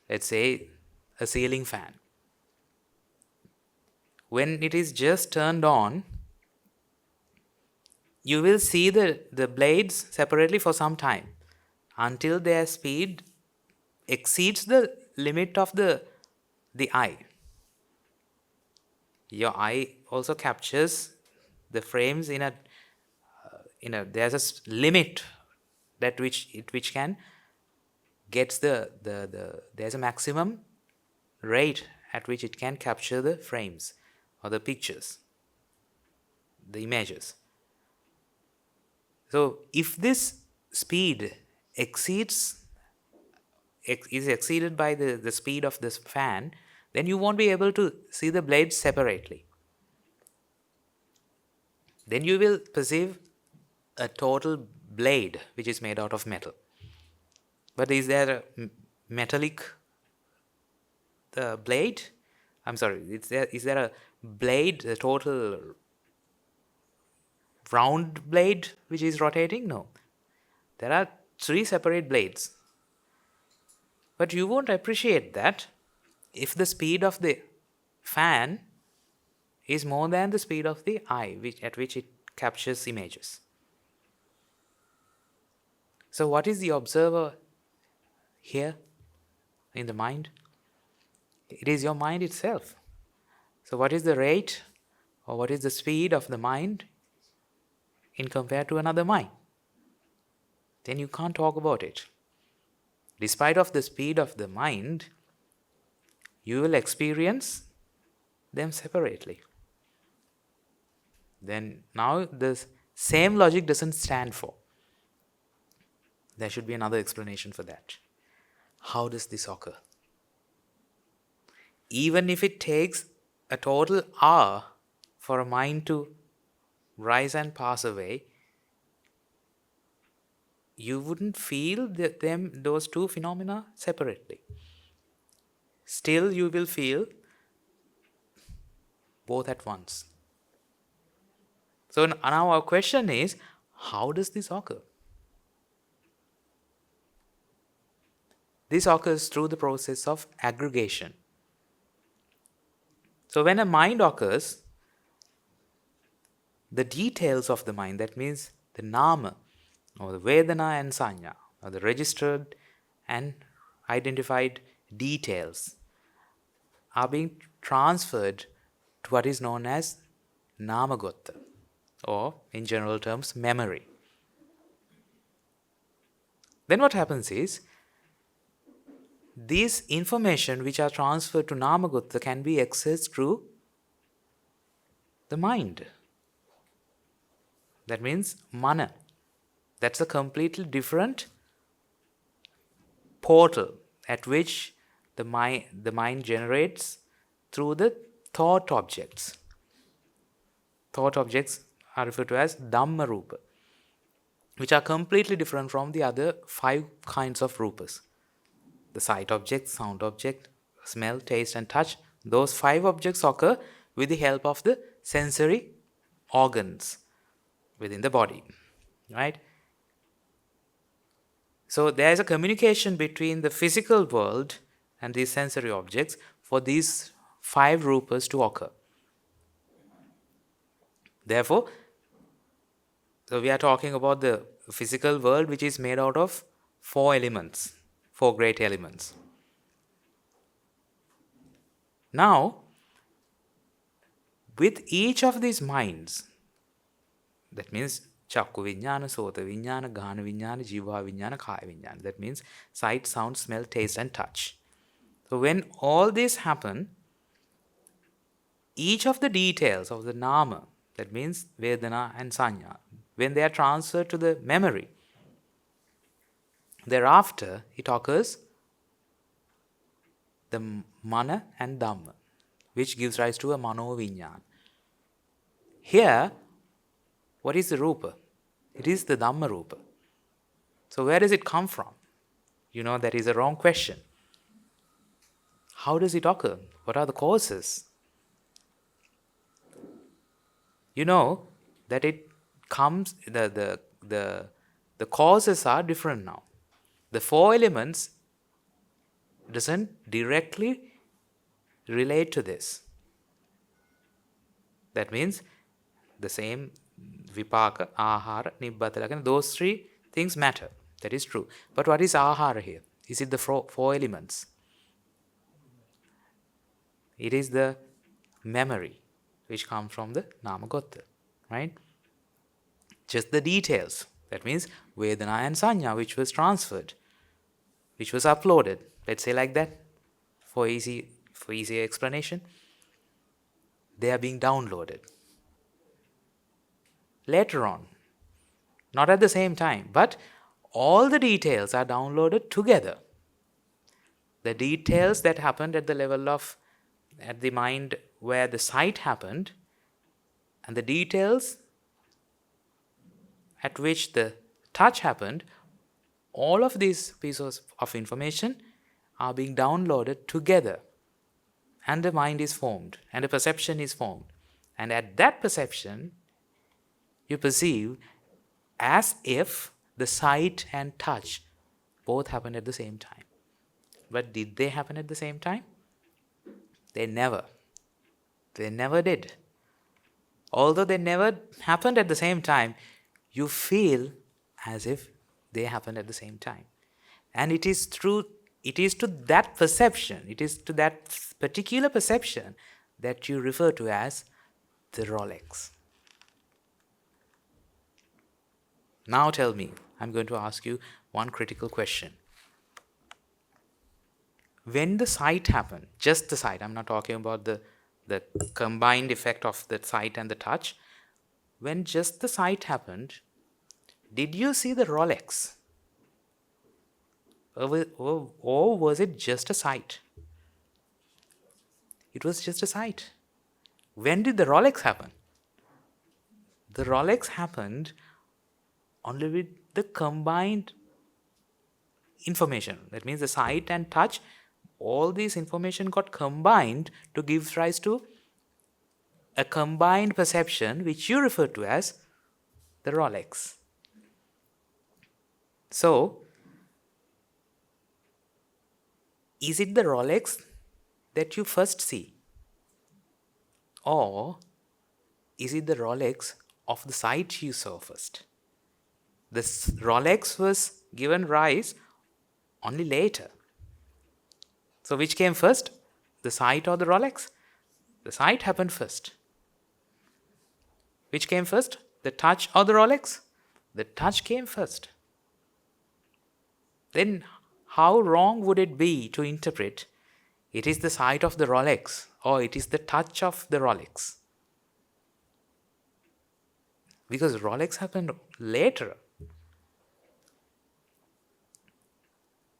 let's say a ceiling fan. When it is just turned on, you will see the blades separately for some time until their speed exceeds the limit of the eye. Your eye also captures the frames in a there's a limit that which can gets the there's a maximum rate at which it can capture the frames or the pictures, the images. So if this speed is exceeded by the speed of this fan, then you won't be able to see the blades separately. Then you will perceive a total blade which is made out of metal. But is there a metallic blade? I'm sorry, is there a blade, a total round blade which is rotating? No. There are 3 separate blades. But you won't appreciate that if the speed of the fan is more than the speed of the eye at which it captures images. So what is the observer here in the mind? It is your mind itself. So what is the rate or what is the speed of the mind in compared to another mind? Then you can't talk about it. Despite of the speed of the mind, you will experience them separately. Then now the same logic doesn't stand for. There should be another explanation for that. How does this occur? Even if it takes a total hour for a mind to rise and pass away, you wouldn't feel those two phenomena separately. Still, you will feel both at once. So now our question is, how does this occur? This occurs through the process of aggregation. So when a mind occurs, the details of the mind, that means the nama, or the vedana and sanya, or the registered and identified details, are being transferred to what is known as namagotta, or in general terms, memory. Then what happens is, these information which are transferred to namagotta can be accessed through the mind. That means mana. That's a completely different portal at which the mind generates through the thought objects. Thought objects are referred to as dhamma rúpa, which are completely different from the other 5 kinds of rūpas. The sight object, sound object, smell, taste and touch. Those 5 objects occur with the help of the sensory organs within the body. Right? So there is a communication between the physical world and these sensory objects for these 5 rūpas to occur. Therefore, so we are talking about the physical world which is made out of 4 elements, 4 great elements. Now, with each of these minds, that means chakku viññāna, sota viññāna, ghana viññāna, jiva viññāna, kaya viññāna. That means sight, sound, smell, taste and touch. So when all this happen, each of the details of the nama, that means vedana and sanya, when they are transferred to the memory, thereafter it occurs the mana and dhamma, which gives rise to a mano viññāna. Here, what is the rūpa? It is the dhamma rūpa. So where does it come from? You know, that is a wrong question. How does it occur? What are the causes? You know that it comes, the causes are different now. The four elements doesn't directly relate to this. That means the same vipaka, ahara, nibbata, those three things matter. That is true. But what is ahara here? Is it the four elements? It is the memory which comes from the namagotta, right? Just the details. That means Vedana and Sanya, which was transferred, which was uploaded. Let's say like that, for easier explanation. They are being downloaded later on, not at the same time, but all the details are downloaded together. The details that happened at the level of, at the mind where the sight happened, and the details at which the touch happened, all of these pieces of information are being downloaded together, and the mind is formed, and a perception is formed. And at that perception, you perceive as if the sight and touch both happened at the same time. But did they happen at the same time? They never did. Although they never happened at the same time, you feel as if they happened at the same time. And it is to that perception, it is to that particular perception that you refer to as the Rolex. Now tell me, I'm going to ask you one critical question. When the sight happened, just the sight, I'm not talking about the combined effect of the sight and the touch. When just the sight happened, did you see the Rolex? Or was it just a sight? It was just a sight. When did the Rolex happen? The Rolex happened only with the combined information. That means the sight and touch, all these information got combined to give rise to a combined perception which you refer to as the Rolex. So, is it the Rolex that you first see? Or is it the Rolex of the sight you saw first? This Rolex was given rise only later. So which came first? The sight or the Rolex? The sight happened first. Which came first? The touch or the Rolex? The touch came first. Then how wrong would it be to interpret it is the sight of the Rolex or it is the touch of the Rolex? Because Rolex happened later.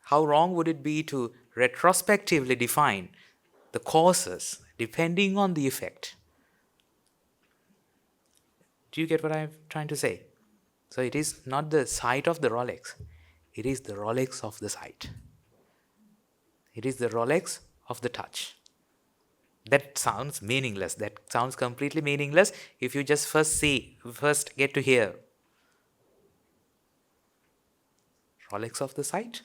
How wrong would it be to retrospectively define the causes depending on the effect? Do you get what I'm trying to say? So it is not the sight of the Rolex. It is the Rolex of the sight. It is the Rolex of the touch. That sounds meaningless. That sounds completely meaningless if you just first get to hear. Rolex of the sight?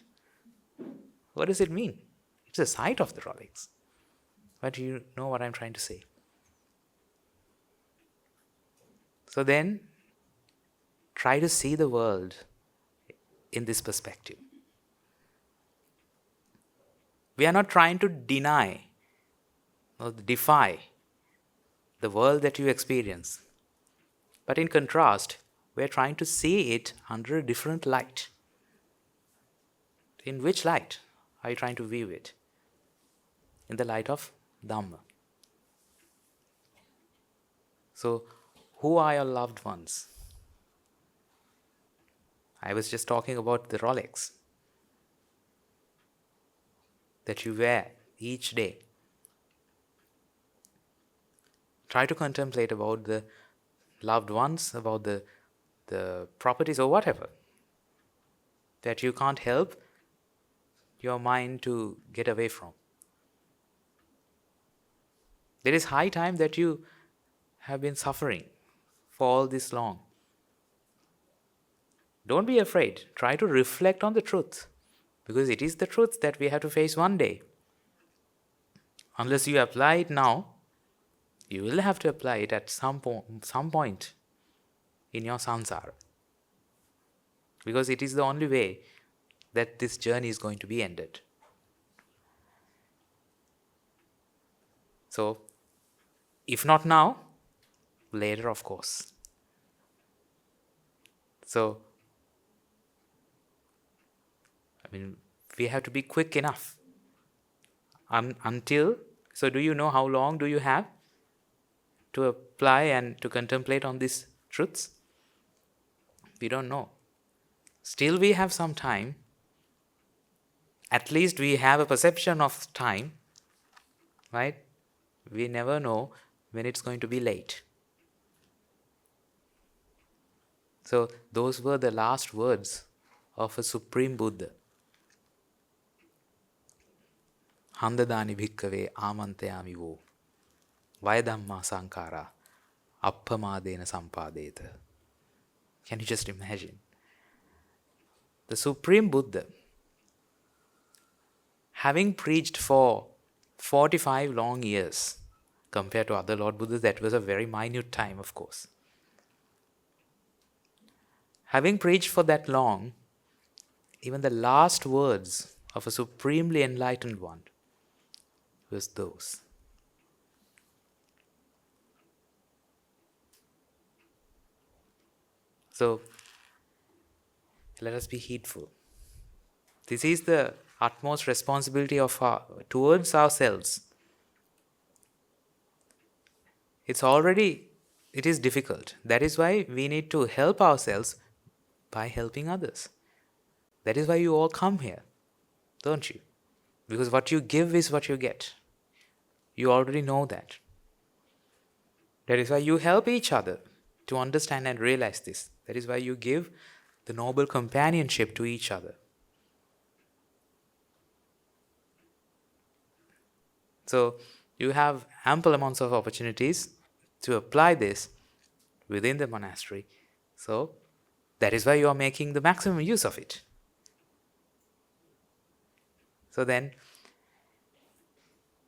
What does it mean? It's the sight of the Rolex. But you know what I'm trying to say. So then, try to see the world in this perspective. We are not trying to deny or defy the world that you experience. But in contrast, we are trying to see it under a different light. In which light are you trying to view it? In the light of Dhamma. So, who are your loved ones? I was just talking about the Rolex that you wear each day. Try to contemplate about the loved ones, about the properties or whatever that you can't help your mind to get away from. There is high time that you have been suffering for all this long. Don't be afraid. Try to reflect on the truth, because it is the truth that we have to face one day. Unless you apply it now, you will have to apply it at some point in your samsara, because it is the only way that this journey is going to be ended. So, if not now, later, of course. So, we have to be quick enough. So do you know how long do you have to apply and to contemplate on these truths? We don't know. Still we have some time. At least we have a perception of time, right? We never know when it's going to be late. So those were the last words of a Supreme Buddha. Handadani bhikkave amantayami vo vayadhamma sankara appamadena sampadeta. Can you just imagine? The Supreme Buddha, having preached for 45 long years, compared to other Lord Buddhas, that was a very minute time, of course. Having preached for that long, even the last words of a supremely enlightened one was those. So, let us be heedful. This is the utmost responsibility towards ourselves. It is difficult. That is why we need to help ourselves by helping others. That is why you all come here, don't you? Because what you give is what you get. You already know that. That is why you help each other to understand and realize this. That is why you give the noble companionship to each other. So you have ample amounts of opportunities to apply this within the monastery. So that is why you are making the maximum use of it. So then,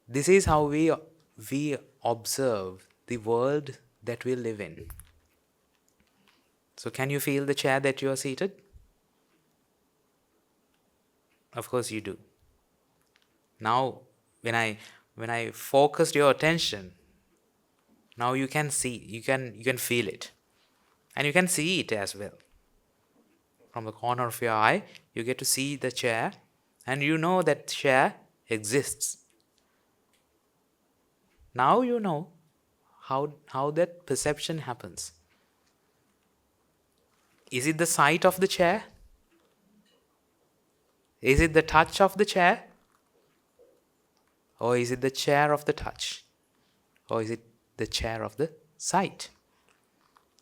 this is how we observe the world that we live in. So can you feel the chair that you are seated? Of course you do. Now, when I focused your attention, now you can see, you can feel it. And you can see it as well. From the corner of your eye, you get to see the chair, and you know that chair exists. Now you know how that perception happens. Is it the sight of the chair? Is it the touch of the chair? Or is it the chair of the touch? Or is it the chair of the sight?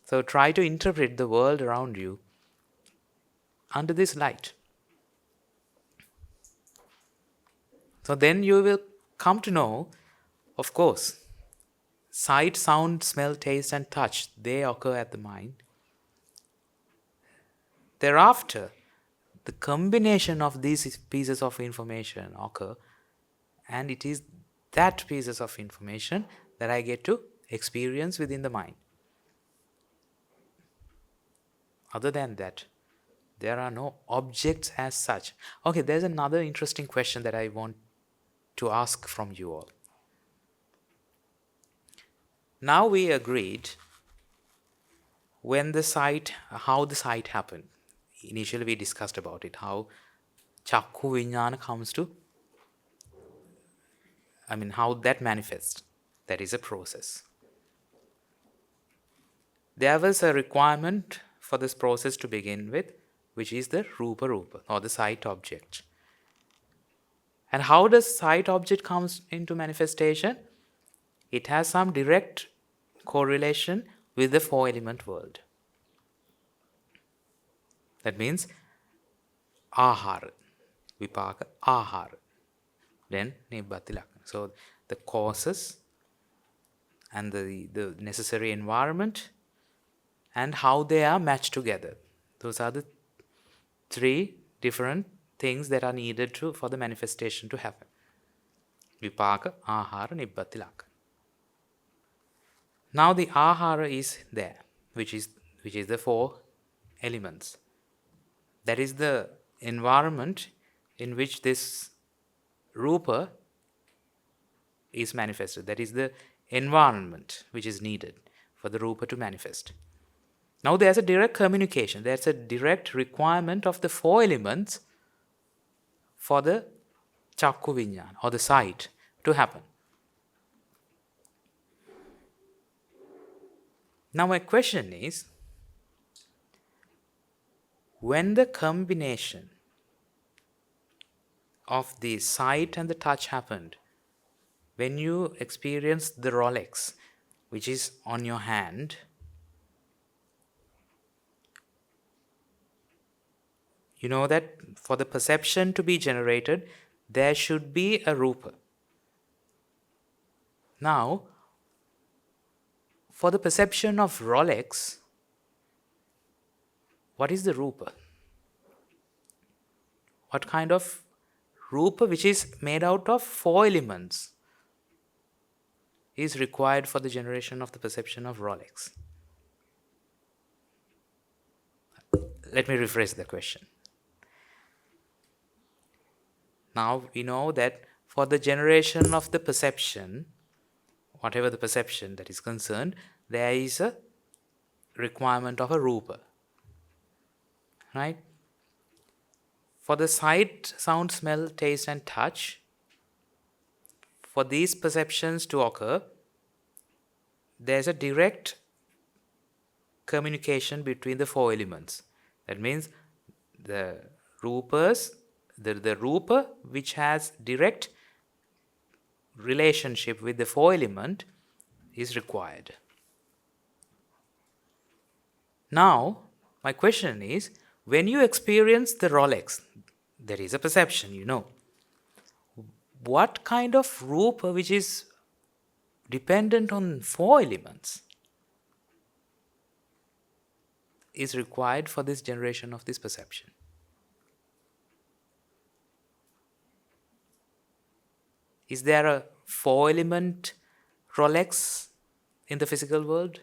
So try to interpret the world around you under this light. So then you will come to know, of course, sight, sound, smell, taste and touch, they occur at the mind. Thereafter, the combination of these pieces of information occur, and it is that pieces of information that I get to experience within the mind. Other than that, there are no objects as such. Okay, there's another interesting question that I want to ask from you all. Now we agreed how the sight happened. Initially we discussed about it, how Chakku Vijnana comes to, how that manifests. That is a process. There was a requirement for this process to begin with, which is the rúpa, or the sight object. And how does sight object comes into manifestation? It has some direct correlation with the four-element world. That means ahara, vipaka, ahara, then nibbati lakkhana. So the causes and the necessary environment, and how they are matched together. Those are the three different things that are needed for the manifestation to happen. Vipaka, ahara, nibbati, laka. Now the ahara is there, which is the four elements. That is the environment in which this rúpa is manifested. That is the environment which is needed for the rúpa to manifest. Now there's a direct communication. There's a direct requirement of the four elements for the chakku viññāna, or the sight, to happen. Now my question is, when the combination of the sight and the touch happened, when you experienced the Rolex, which is on your hand, you know that for the perception to be generated, there should be a rúpa. Now, for the perception of Rolex, what is the rúpa? What kind of rúpa, which is made out of four elements, is required for the generation of the perception of Rolex? Let me rephrase the question. Now we know that for the generation of the perception, whatever the perception that is concerned, there is a requirement of a rúpa. Right? For the sight, sound, smell, taste and touch, for these perceptions to occur, there is a direct communication between the four elements. That means the rúpas, the rúpa which has direct relationship with the four element is required. Now, my question is, when you experience the Rolex, there is a perception, you know. What kind of rúpa which is dependent on four elements is required for this generation of this perception? Is there a four-element Rolex in the physical world?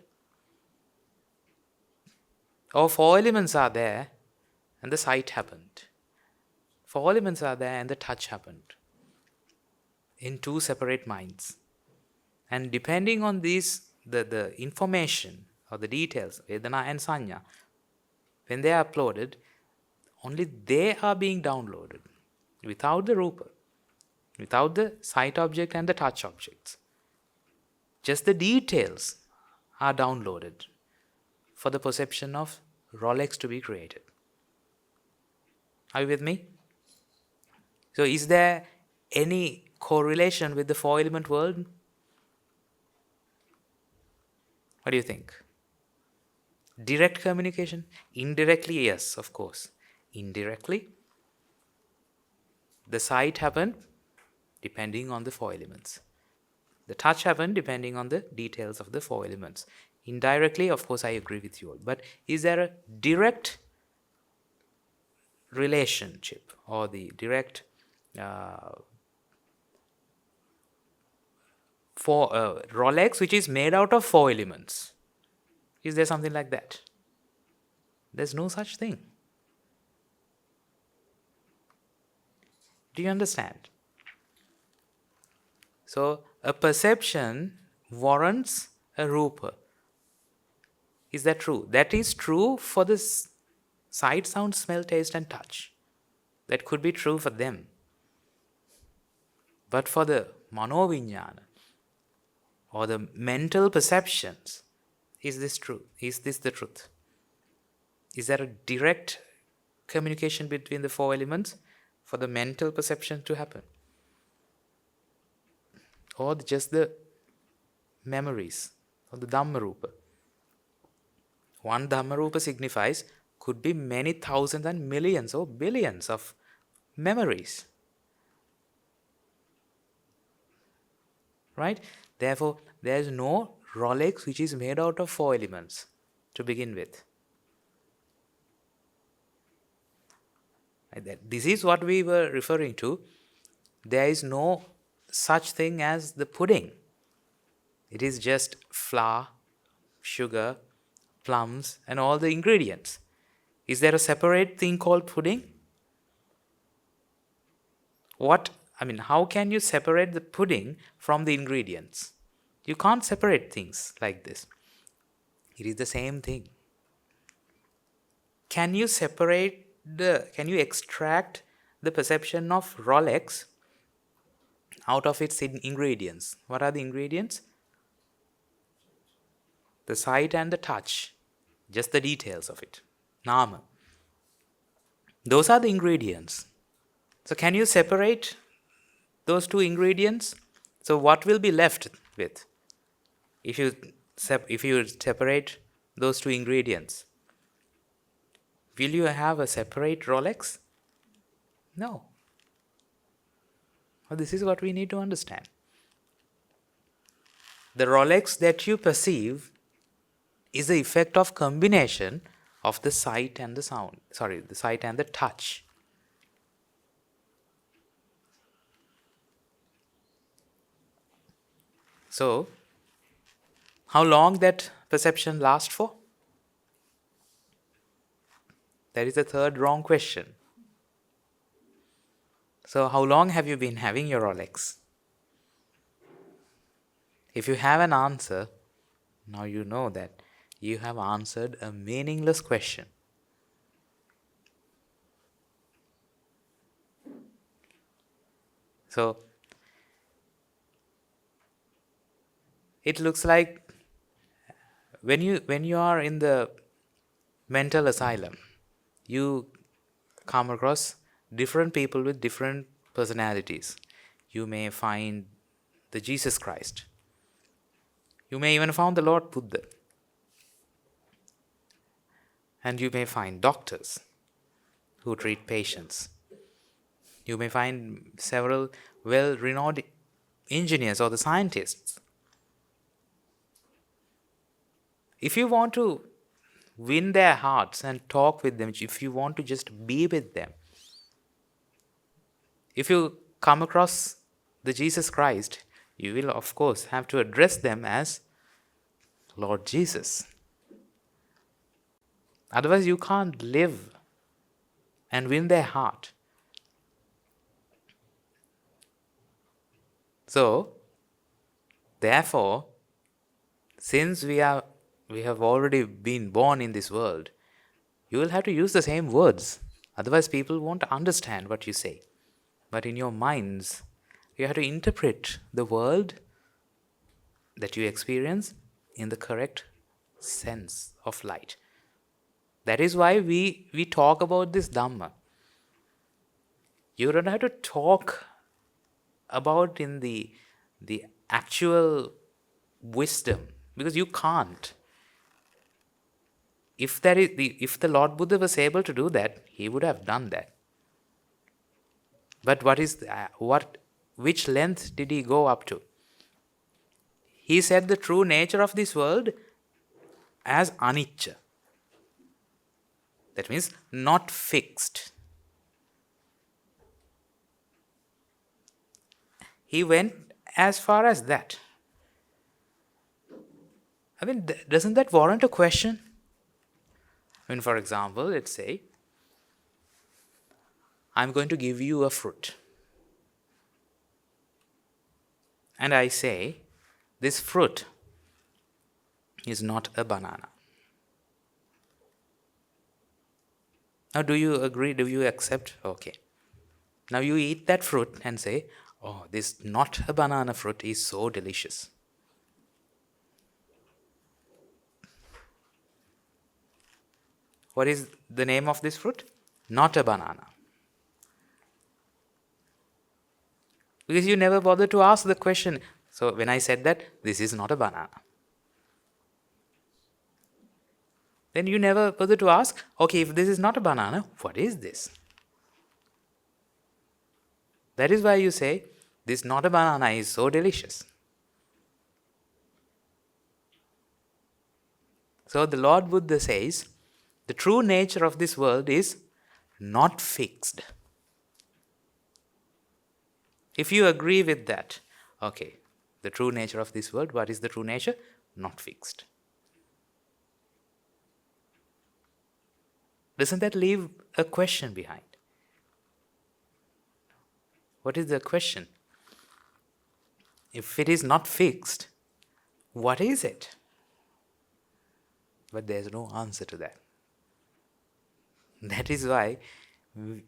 Or four elements are there and the sight happened. Four elements are there and the touch happened in two separate minds. And depending on these, the information or the details, Vedana and Sanya, when they are uploaded, only they are being downloaded without the rúpa, without the sight object and the touch objects. Just the details are downloaded for the perception of Rolex to be created. Are you with me? So is there any correlation with the four-element world? What do you think? Direct communication? Indirectly, yes, of course. Indirectly, the sight happened depending on the four elements. The touch happened depending on the details of the four elements. Indirectly, of course, I agree with you all. But is there a direct relationship or the direct Rolex which is made out of four elements? Is there something like that? There's no such thing. Do you understand? So, a perception warrants a rúpa. Is that true? That is true for the sight, sound, smell, taste and touch. That could be true for them. But for the mano-viññāna or the mental perceptions, is this true? Is this the truth? Is there a direct communication between the four elements for the mental perception to happen? Or just the memories of the Dhamma-rūpa? One Dhamma-rūpa signifies, could be many thousands and millions or billions of memories. Right? Therefore, there is no Rolex which is made out of 4 elements to begin with. This is what we were referring to. There is no such thing as the pudding. It is just flour, sugar, plums, and all the ingredients. Is there a separate thing called pudding? How can you separate the pudding from the ingredients? You can't separate things like this. It is the same thing. Can you extract the perception of Rolex out of its ingredients? What are the ingredients? The sight and the touch. Just the details of it. Nama. Those are the ingredients. So can you separate those two ingredients? So what will be left with if you separate those two ingredients? Will you have a separate Rolex? No. Well, this is what we need to understand. The Rolex that you perceive is the effect of combination of the sight and the sound. The sight and the touch. So, how long that perception lasts for? That is the third wrong question. So, how long have you been having your Rolex? If you have an answer, now you know that you have answered a meaningless question. So, it looks like when you are in the mental asylum, you come across different people with different personalities. You may find the Jesus Christ. You may even find the Lord Buddha. And you may find doctors who treat patients. You may find several well-renowned engineers or the scientists. If you want to win their hearts and talk with them, if you want to just be with them, if you come across the Jesus Christ, you will of course have to address them as Lord Jesus. Otherwise you can't live and win their heart. So, therefore, since we have already been born in this world, you will have to use the same words. Otherwise people won't understand what you say. But in your minds, you have to interpret the world that you experience in the correct sense of light. That is why we talk about this Dhamma. You don't have to talk about in the actual wisdom, because you can't. If the Lord Buddha was able to do that, he would have done that. But which length did he go up to? He said the true nature of this world as anicca. That means not fixed. He went as far as that. Doesn't that warrant a question? For example, let's say, I'm going to give you a fruit. And I say, this fruit is not a banana. Now, do you agree? Do you accept? Okay. Now you eat that fruit and say, oh, this not a banana fruit is so delicious. What is the name of this fruit? Not a banana. Because you never bothered to ask the question. So when I said that, this is not a banana. Then you never bothered to ask, okay, if this is not a banana, what is this? That is why you say, this not a banana is so delicious. So the Lord Buddha says, the true nature of this world is not fixed. If you agree with that, okay, the true nature of this world, what is the true nature? Not fixed. Doesn't that leave a question behind? What is the question? If it is not fixed, what is it? But there's no answer to that. That is why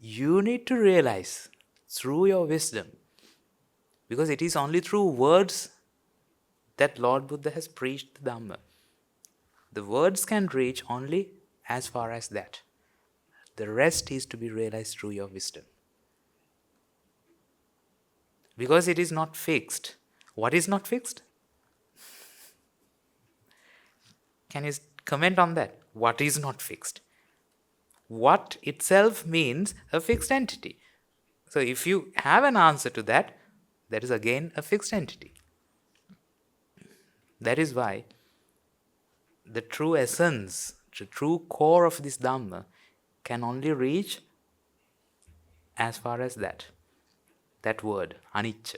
you need to realize through your wisdom, because it is only through words that Lord Buddha has preached the Dhamma. The words can reach only as far as that. The rest is to be realized through your wisdom. Because it is not fixed. What is not fixed? Can you comment on that? What is not fixed? What itself means a fixed entity. So if you have an answer to that, that is again a fixed entity. That is why the true essence, the true core of this Dhamma can only reach as far as that. That word, anicca.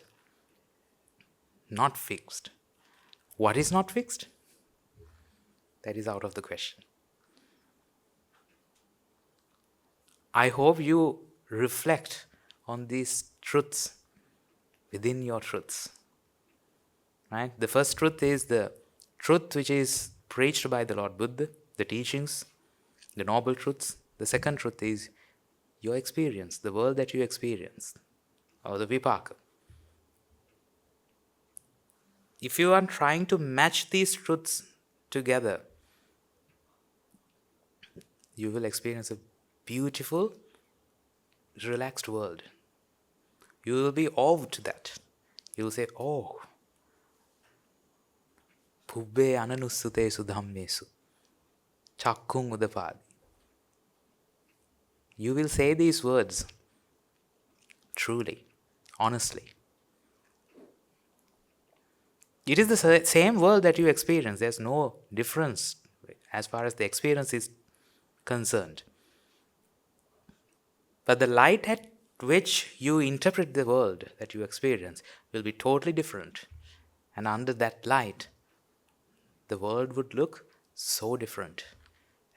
Not fixed. What is not fixed? That is out of the question. I hope you reflect on these truths within your truths. Right? The first truth is the truth which is preached by the Lord Buddha, the teachings, the noble truths. The second truth is your experience, the world that you experience, or the vipaka. If you are trying to match these truths together, you will experience a beautiful, relaxed world. You will be awed to that. You will say, oh, Pubbe ananusutesu dhammesu chakkung udapadi. You will say these words truly, honestly. It is the same world that you experience. There's no difference as far as the experience is concerned. But the light at which you interpret the world that you experience will be totally different. And under that light, the world would look so different.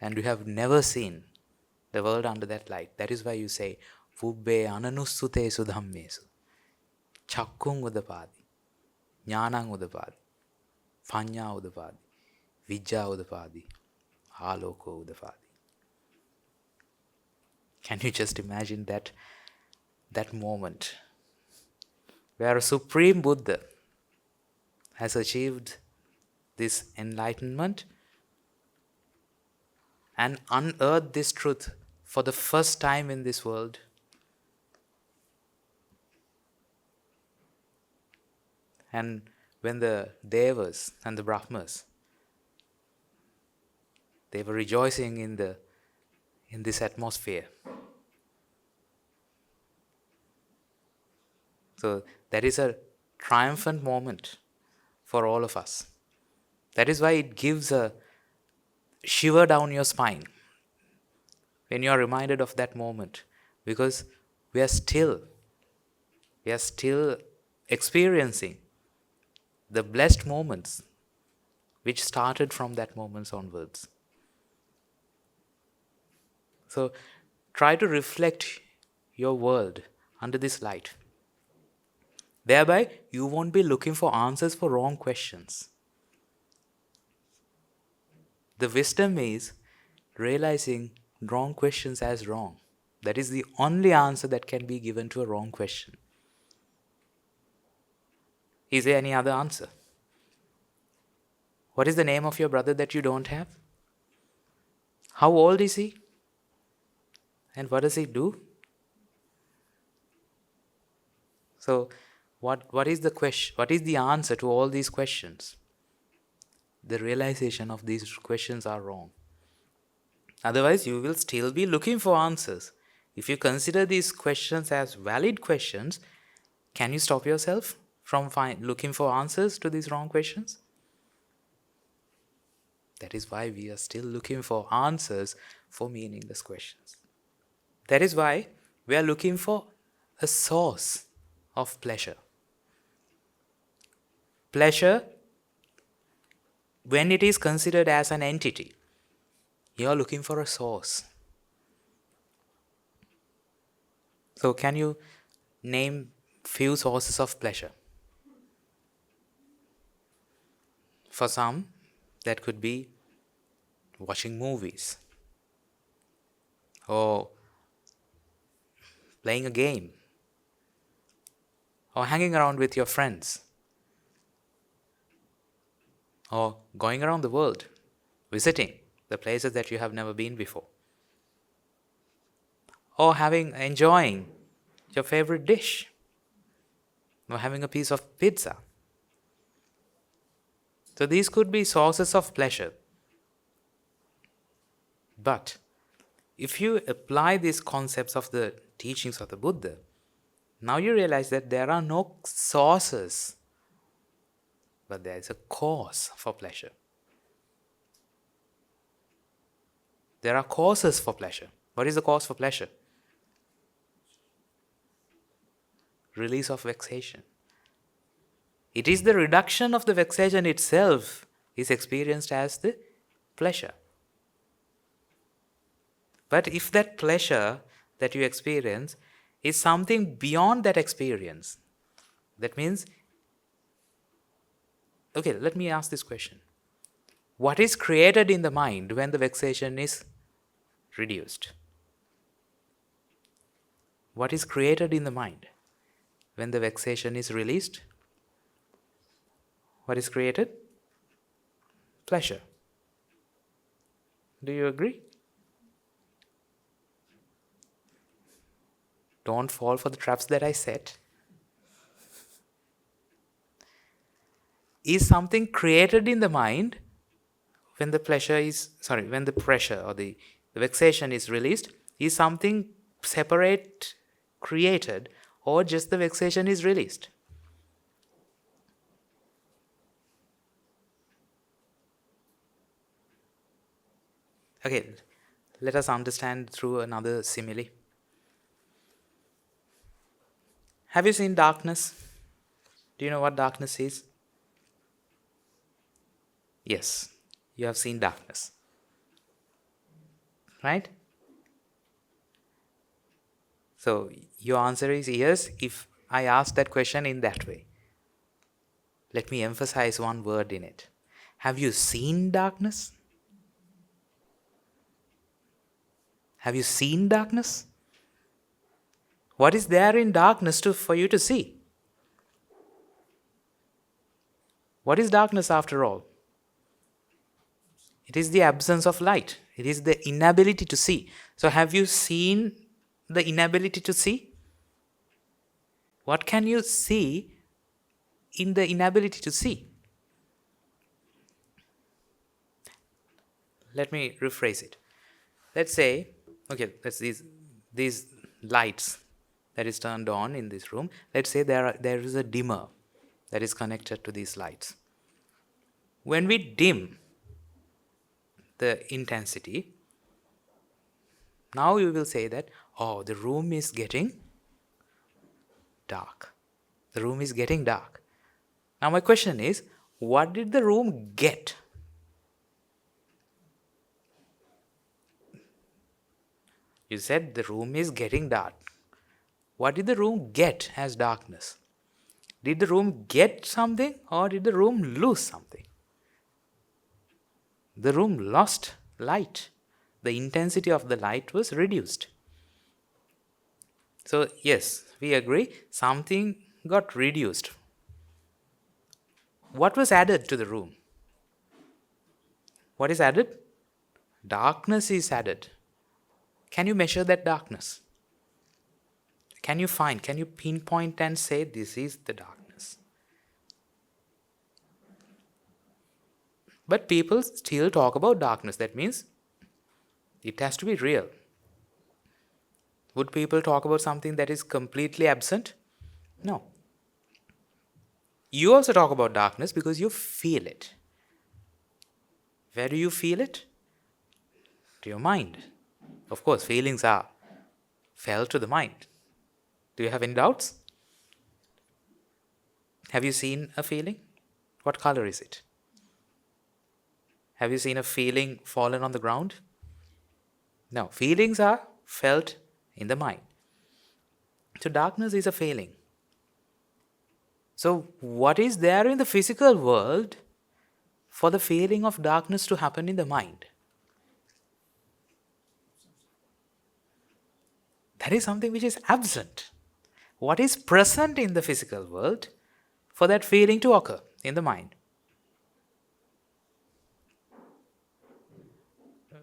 And you have never seen the world under that light. That is why you say, Pubbe ananusutesu dhammesu chakkung udapadi. Jnanang udapadi, panya udapadi, vijja udapadi, aloko udapadi. Can you just imagine that moment where a Supreme Buddha has achieved this enlightenment and unearthed this truth for the first time in this world? And when the Devas and the Brahmas, they were rejoicing in this atmosphere. So that is a triumphant moment for all of us. That is why it gives a shiver down your spine when you are reminded of that moment, because we are still experiencing the blessed moments which started from that moment onwards. So try to reflect your world under this light. Thereby, you won't be looking for answers for wrong questions. The wisdom is realizing wrong questions as wrong. That is the only answer that can be given to a wrong question. Is there any other answer? What is the name of your brother that you don't have? How old is he? And what does he do? So, what is the question? What is the answer to all these questions? The realization of these questions are wrong. Otherwise, you will still be looking for answers. If you consider these questions as valid questions, can you stop yourself from looking for answers to these wrong questions? That is why we are still looking for answers for meaningless questions. That is why we are looking for a source of pleasure. Pleasure, when it is considered as an entity, you are looking for a source. So can you name few sources of pleasure? For some, that could be watching movies or playing a game or hanging around with your friends or going around the world, visiting the places that you have never been before, or enjoying your favorite dish, or having a piece of pizza. So these could be sources of pleasure. But if you apply these concepts of the teachings of the Buddha, now you realize that there are no sources, but there is a cause for pleasure. There are causes for pleasure. What is the cause for pleasure? Release of vexation. It is the reduction of the vexation itself is experienced as the pleasure. But if that pleasure that you experience is something beyond that experience, that means, okay, let me ask this question. What is created in the mind when the vexation is reduced? What is created in the mind when the vexation is released? What is created? Pleasure. Do you agree? Don't fall for the traps that I set. Is something created in the mind when the pressure or the vexation is released? Is something separate created, or just the vexation is released? Okay, let us understand through another simile. Have you seen darkness? Do you know what darkness is? Yes, you have seen darkness. Right? So your answer is yes if I ask that question in that way. Let me emphasize one word in it. Have you seen darkness? Have you seen darkness? What is there in darkness for you to see? What is darkness after all? It is the absence of light. It is the inability to see. So have you seen the inability to see? What can you see in the inability to see? Let me rephrase it. Let's say, okay, these lights that is turned on in this room. Let's say there is a dimmer that is connected to these lights. When we dim the intensity, now you will say that, oh, the room is getting dark. The room is getting dark. Now my question is, what did the room get? You said the room is getting dark. What did the room get as darkness? Did the room get something, or did the room lose something? The room lost light. The intensity of the light was reduced. So yes, we agree, something got reduced. What was added to the room? What is added? Darkness is added. Can you measure that darkness? Can you pinpoint and say this is the darkness? But people still talk about darkness. That means it has to be real. Would people talk about something that is completely absent? No. You also talk about darkness because you feel it. Where do you feel it? To your mind. Of course, feelings are felt to the mind. Do you have any doubts? Have you seen a feeling? What color is it? Have you seen a feeling fallen on the ground? No, feelings are felt in the mind. So darkness is a feeling. So what is there in the physical world for the feeling of darkness to happen in the mind? That is something which is absent. What is present in the physical world for that feeling to occur in the mind?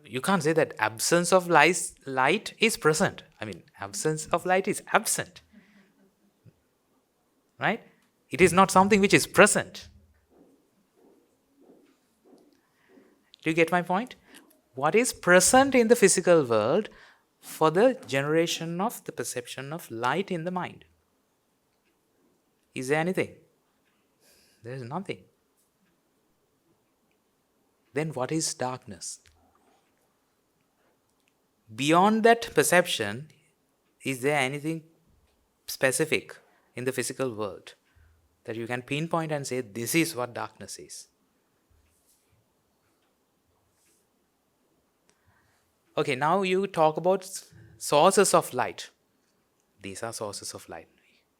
You can't say that absence of light is present. I mean, absence of light is absent. Right? It is not something which is present. Do you get my point? What is present in the physical world for the generation of the perception of light in the mind? Is there anything? There is nothing. Then what is darkness? Beyond that perception, is there anything specific in the physical world that you can pinpoint and say, this is what darkness is? Okay, now you talk about sources of light. These are sources of light.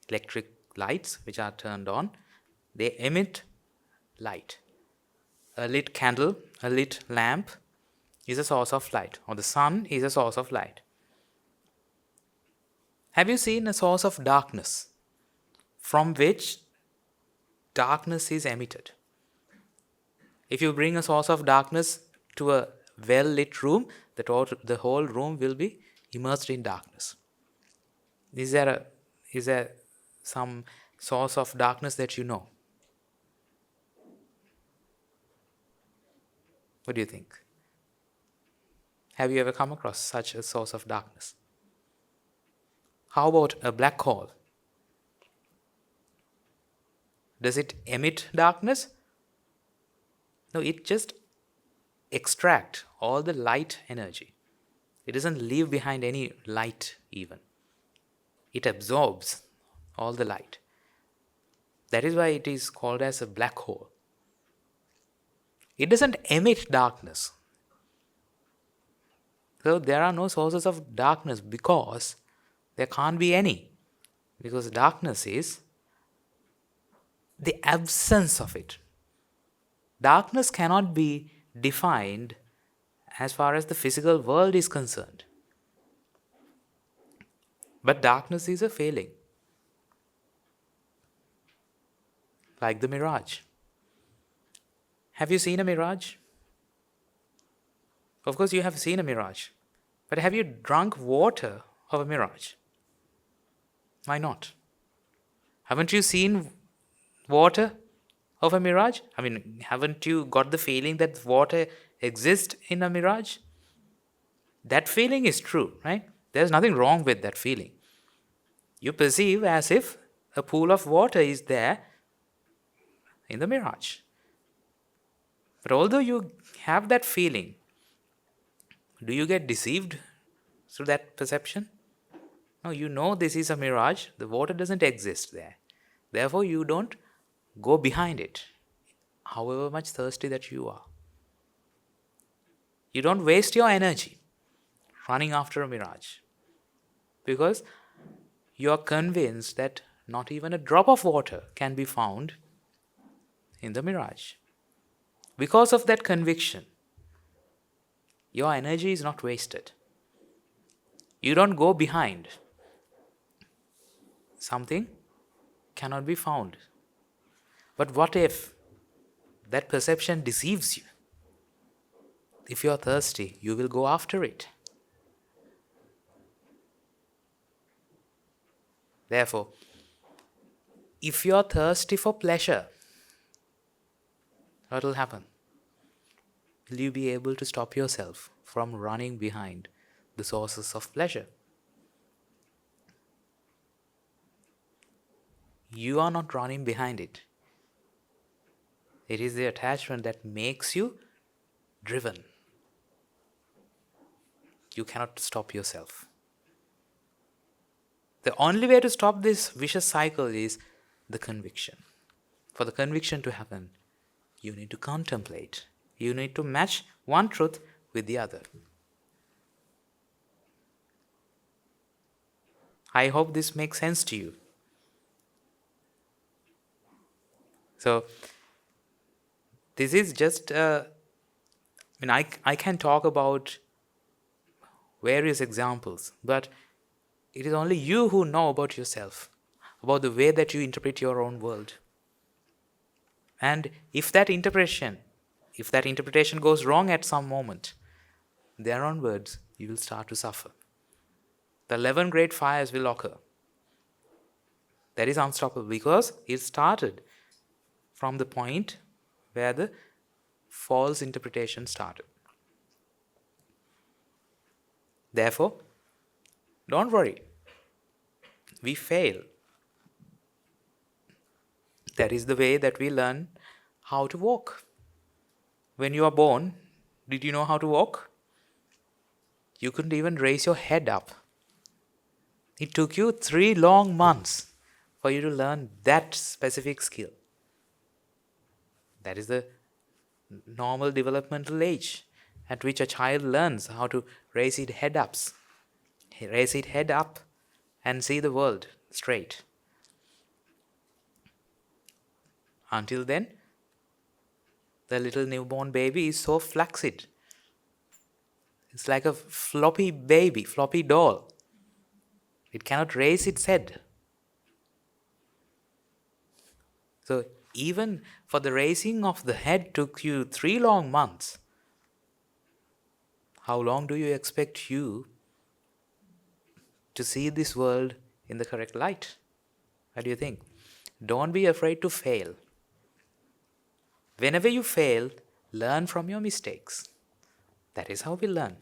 Electric lights which are turned on, they emit light. A lit candle, a lit lamp is a source of light, or the sun is a source of light. Have you seen a source of darkness from which darkness is emitted? If you bring a source of darkness to a well-lit room, the whole room will be immersed in darkness. Is there some source of darkness that you know? What do you think? Have you ever come across such a source of darkness? How about a black hole? Does it emit darkness? No, it just extracts all the light energy. It doesn't leave behind any light even. It absorbs all the light. That is why it is called as a black hole. It doesn't emit darkness. So there are no sources of darkness because there can't be any. Because darkness is the absence of it. Darkness cannot be defined as far as the physical world is concerned. But darkness is a feeling. Like the mirage. Have you seen a mirage? Of course you have seen a mirage. But have you drunk water of a mirage? Why not? Haven't you seen water of a mirage? I mean, haven't you got the feeling that water exists in a mirage? That feeling is true, right? There's nothing wrong with that feeling. You perceive as if a pool of water is there in the mirage. But although you have that feeling, do you get deceived through that perception? No, you know this is a mirage. The water doesn't exist there. Therefore, you don't go behind it, however much thirsty that you are. You don't waste your energy running after a mirage because you are convinced that not even a drop of water can be found in the mirage. Because of that conviction, your energy is not wasted. You don't go behind. Something cannot be found. But what if that perception deceives you? If you are thirsty, you will go after it. Therefore, if you are thirsty for pleasure, what will happen? Will you be able to stop yourself from running behind the sources of pleasure? You are not running behind it. It is the attachment that makes you driven. You cannot stop yourself. The only way to stop this vicious cycle is the conviction. For the conviction to happen, you need to contemplate. You need to match one truth with the other. I hope this makes sense to you. So, this is just, I can talk about various examples, but it is only you who know about yourself, about the way that you interpret your own world. And if that interpretation goes wrong at some moment, there onwards, you will start to suffer. The 11 great fires will occur. That is unstoppable because it started from the point where the false interpretation started. Therefore, don't worry. We fail. That is the way that we learn how to walk. When you are born, did you know how to walk? You couldn't even raise your head up. It took you 3 long months for you to learn that specific skill. That is the normal developmental age at which a child learns how to raise its head up and see the world straight. Until then, the little newborn baby is so flaccid. It's like a floppy doll. It cannot raise its head. So even for the raising of the head took you 3 long months. How long do you expect you to see this world in the correct light? What do you think? Don't be afraid to fail. Whenever you fail, learn from your mistakes. That is how we learn.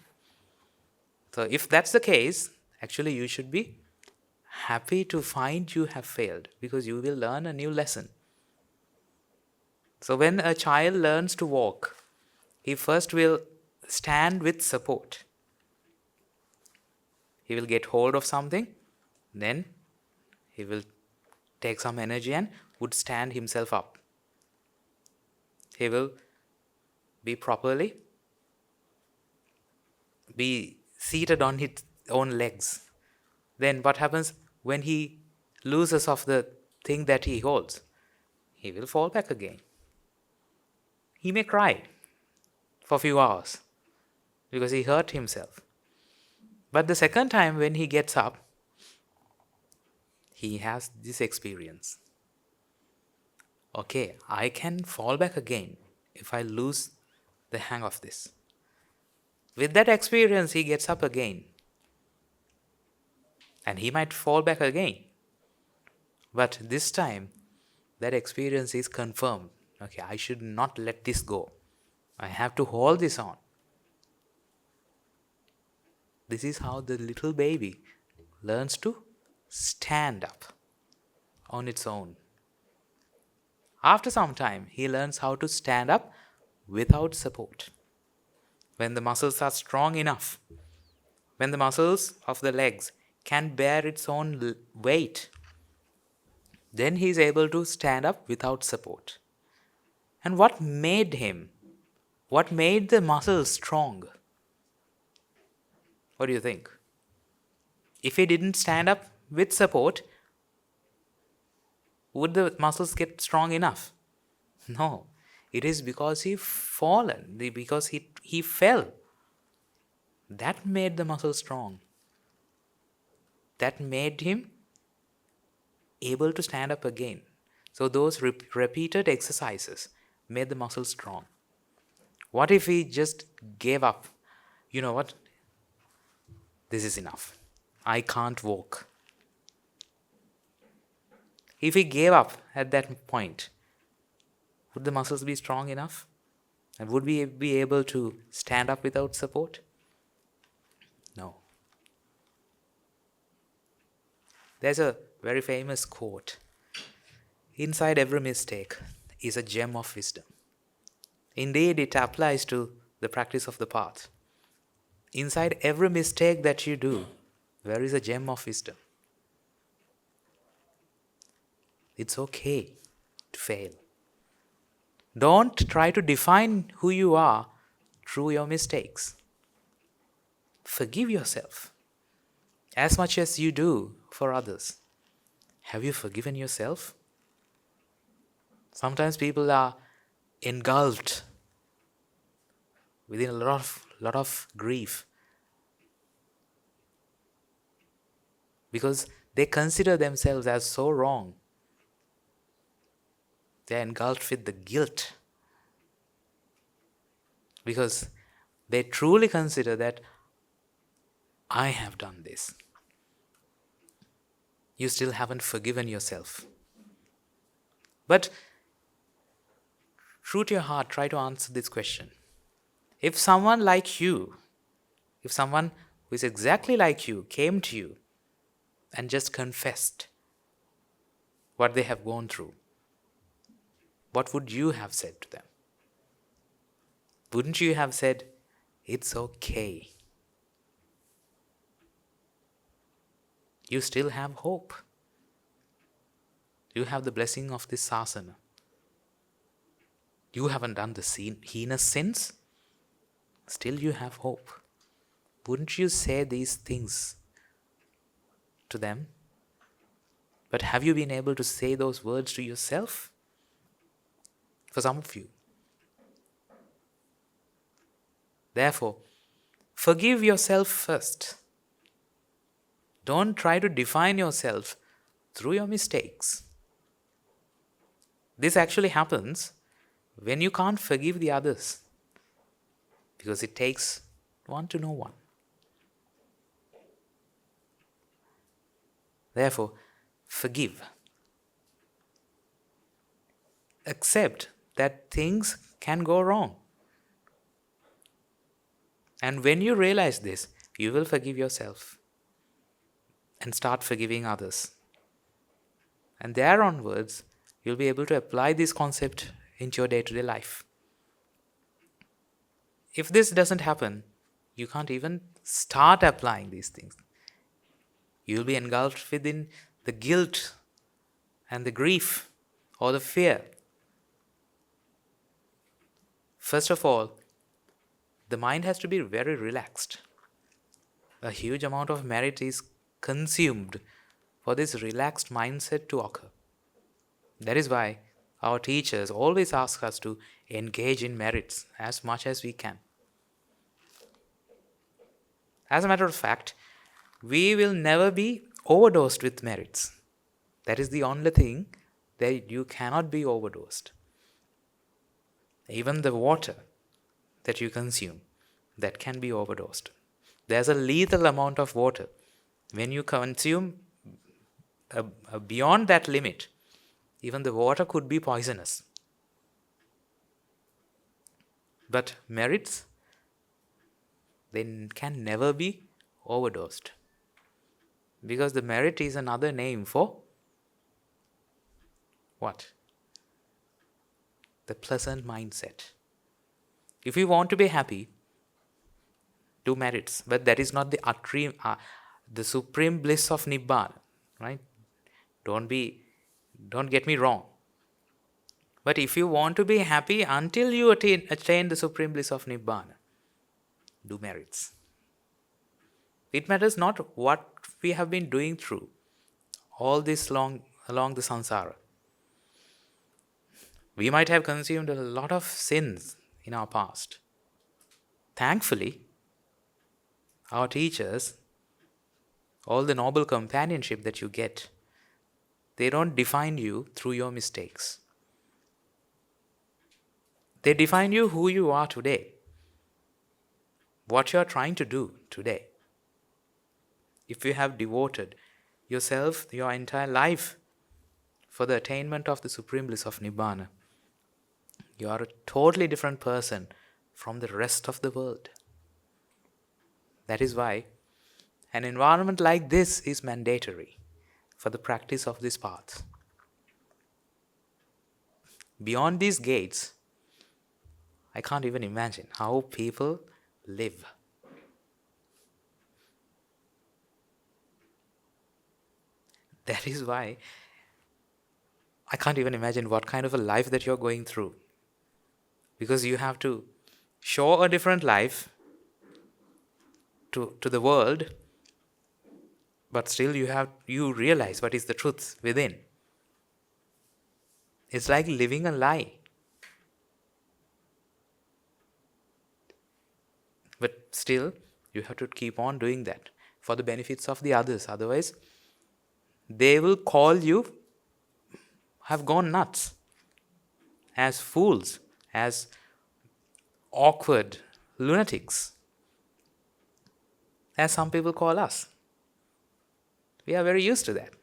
So if that's the case, actually you should be happy to find you have failed because you will learn a new lesson. So when a child learns to walk, he first will stand with support. He will get hold of something, then he will take some energy and would stand himself up. He will be seated on his own legs. Then what happens when he loses of the thing that he holds? He will fall back again. He may cry for a few hours because he hurt himself. But the second time when he gets up, he has this experience. Okay, I can fall back again if I lose the hang of this. With that experience, he gets up again. And he might fall back again. But this time, that experience is confirmed. Okay, I should not let this go. I have to hold this on. This is how the little baby learns to stand up on its own. After some time, he learns how to stand up without support. When the muscles are strong enough, when the muscles of the legs can bear its own weight, then he is able to stand up without support. And what made the muscles strong? What do you think? If he didn't stand up with support, would the muscles get strong enough? No. It is because he fell. That made the muscle strong. That made him able to stand up again. So those repeated exercises made the muscles strong. What if he just gave up? You know what? This is enough. I can't walk. If he gave up at that point, would the muscles be strong enough? And would we be able to stand up without support? No. There's a very famous quote. Inside every mistake is a gem of wisdom. Indeed, it applies to the practice of the path. Inside every mistake that you do, there is a gem of wisdom. It's okay to fail. Don't try to define who you are through your mistakes. Forgive yourself as much as you do for others. Have you forgiven yourself? Sometimes people are engulfed within a lot of grief because they consider themselves as so wrong. They are engulfed with the guilt because they truly consider that I have done this. You still haven't forgiven yourself. But true to your heart, try to answer this question. If someone like you, if someone who is exactly like you came to you and just confessed what they have gone through, what would you have said to them? Wouldn't you have said, it's okay? You still have hope. You have the blessing of this Sásana. You haven't done the heinous sins. Still you have hope. Wouldn't you say these things to them? But have you been able to say those words to yourself? For some of you. Therefore, forgive yourself first. Don't try to define yourself through your mistakes. This actually happens when you can't forgive the others, because it takes one to know one. Therefore, forgive. Accept that things can go wrong. And when you realize this, you will forgive yourself and start forgiving others. And there onwards, you'll be able to apply this concept into your day-to-day life. If this doesn't happen, you can't even start applying these things. You'll be engulfed within the guilt and the grief or the fear. First of all, the mind has to be very relaxed. A huge amount of merit is consumed for this relaxed mindset to occur. That is why our teachers always ask us to engage in merits as much as we can. As a matter of fact, we will never be overdosed with merits. That is the only thing that you cannot be overdosed. Even the water that you consume, that can be overdosed. There's a lethal amount of water. When you consume beyond that limit, even the water could be poisonous. But merits, they can never be overdosed. Because the merit is another name for what? The pleasant mindset. If you want to be happy, do merits. But that is not the supreme bliss of Nibbana. Right? Don't get me wrong. But if you want to be happy until you attain the supreme bliss of Nibbana, do merits. It matters not what we have been doing through all this along the samsara. We might have consumed a lot of sins in our past. Thankfully, our teachers, all the noble companionship that you get, they don't define you through your mistakes. They define you who you are today, what you are trying to do today. If you have devoted yourself, your entire life, for the attainment of the supreme bliss of Nibbana, you are a totally different person from the rest of the world. That is why an environment like this is mandatory for the practice of this path. Beyond these gates, I can't even imagine how people live. That is why I can't even imagine what kind of a life that you're going through. Because you have to show a different life to the world, but still you realize what is the truth within. It's like living a lie. But still, you have to keep on doing that for the benefits of the others. Otherwise, they will call you have gone nuts, as fools, as awkward lunatics, as some people call us. We are very used to that.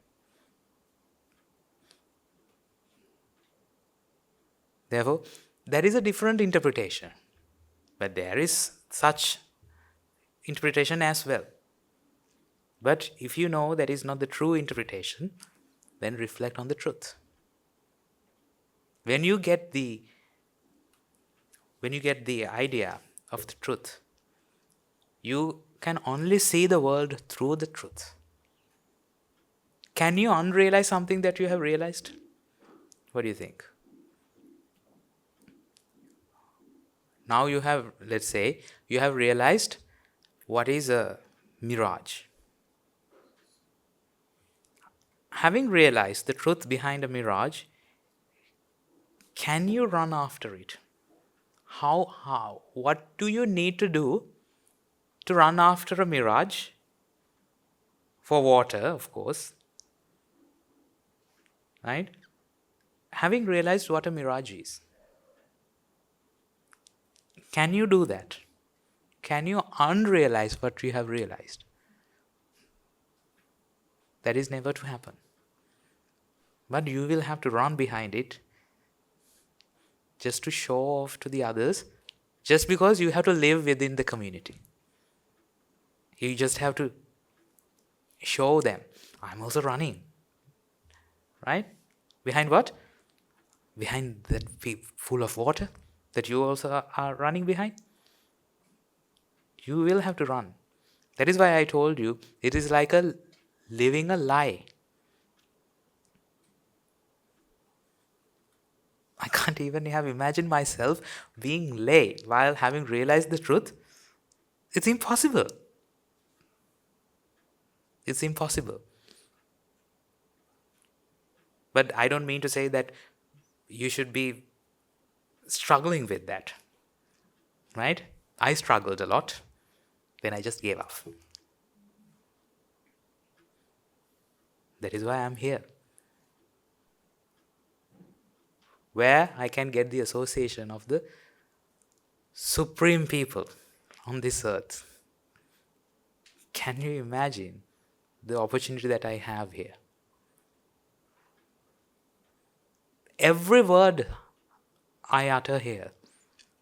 Therefore, there is a different interpretation, but there is such interpretation as well. But if you know that is not the true interpretation, then reflect on the truth. When you get the idea of the truth, you can only see the world through the truth. Can you unrealize something that you have realized? What do you think? Now you have, let's say, you have realized what is a mirage. Having realized the truth behind a mirage, can you run after it? How? What do you need to do to run after a mirage? For water, of course. Right? Having realized what a mirage is, can you do that? Can you unrealize what you have realized? That is never to happen. But you will have to run behind it just to show off to the others, just because you have to live within the community. You just have to show them, I'm also running. Right? Behind what? Behind that pool of water that you also are running behind. You will have to run. That is why I told you, it is like living a lie. I can't even have imagined myself being lay while having realized the truth. It's impossible. It's impossible. But I don't mean to say that you should be struggling with that. Right? I struggled a lot. Then I just gave up. That is why I'm here. Where I can get the association of the supreme people on this earth. Can you imagine the opportunity that I have here? Every word I utter here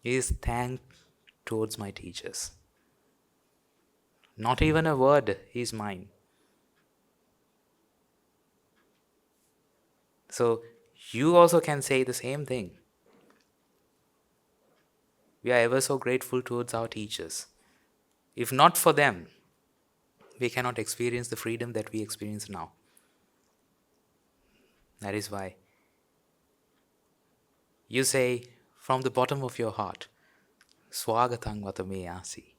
is thank towards my teachers. Not even a word is mine. So you also can say the same thing. We are ever so grateful towards our teachers. If not for them, we cannot experience the freedom that we experience now. That is why you say from the bottom of your heart, Swagatang vatame asi,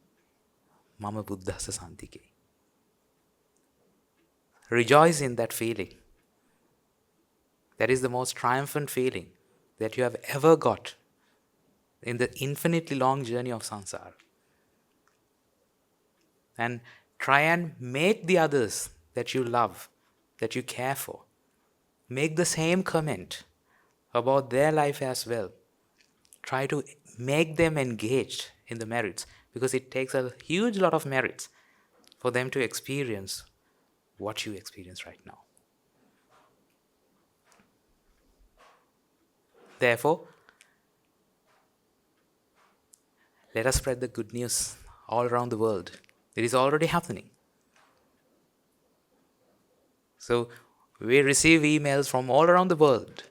Mama Buddhasa santike. Rejoice in that feeling. That is the most triumphant feeling that you have ever got in the infinitely long journey of samsara. And try and make the others that you love, that you care for, make the same comment about their life as well. Try to make them engaged in the merits, because it takes a huge lot of merits for them to experience what you experience right now. Therefore, let us spread the good news all around the world. It is already happening. So, we receive emails from all around the world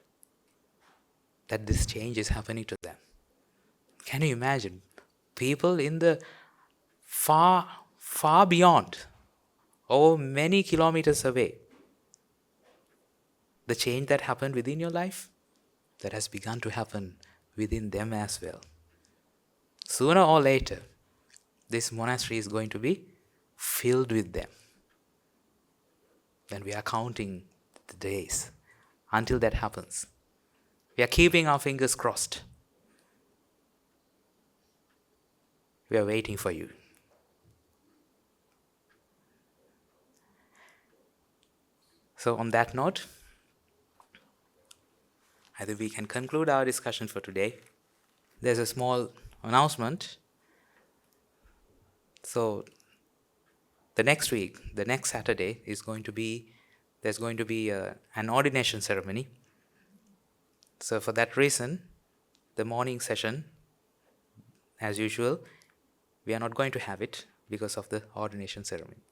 that this change is happening to them. Can you imagine? People in the far, far beyond, over many kilometers away, the change that happened within your life, that has begun to happen within them as well. Sooner or later, this monastery is going to be filled with them. And we are counting the days until that happens. We are keeping our fingers crossed. We are waiting for you. So, on that note, I think we can conclude our discussion for today. There's a small announcement. So, the next week, the next Saturday, there's going to be an ordination ceremony. So, for that reason, the morning session, as usual, we are not going to have it because of the ordination ceremony.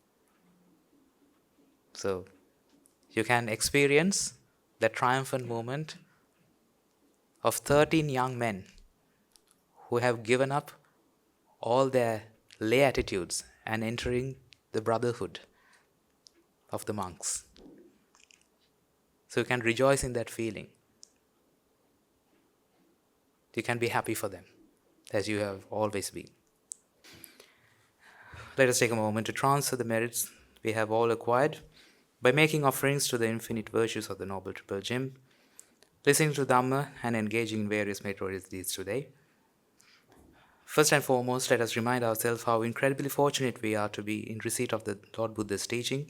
So, you can experience the triumphant moment of 13 young men who have given up all their lay attitudes and entering the brotherhood of the monks. So you can rejoice in that feeling. You can be happy for them, as you have always been. Let us take a moment to transfer the merits we have all acquired by making offerings to the infinite virtues of the Noble Triple Gem, listening to Dhamma and engaging in various meritorious deeds today. First and foremost, let us remind ourselves how incredibly fortunate we are to be in receipt of the Lord Buddha's teaching.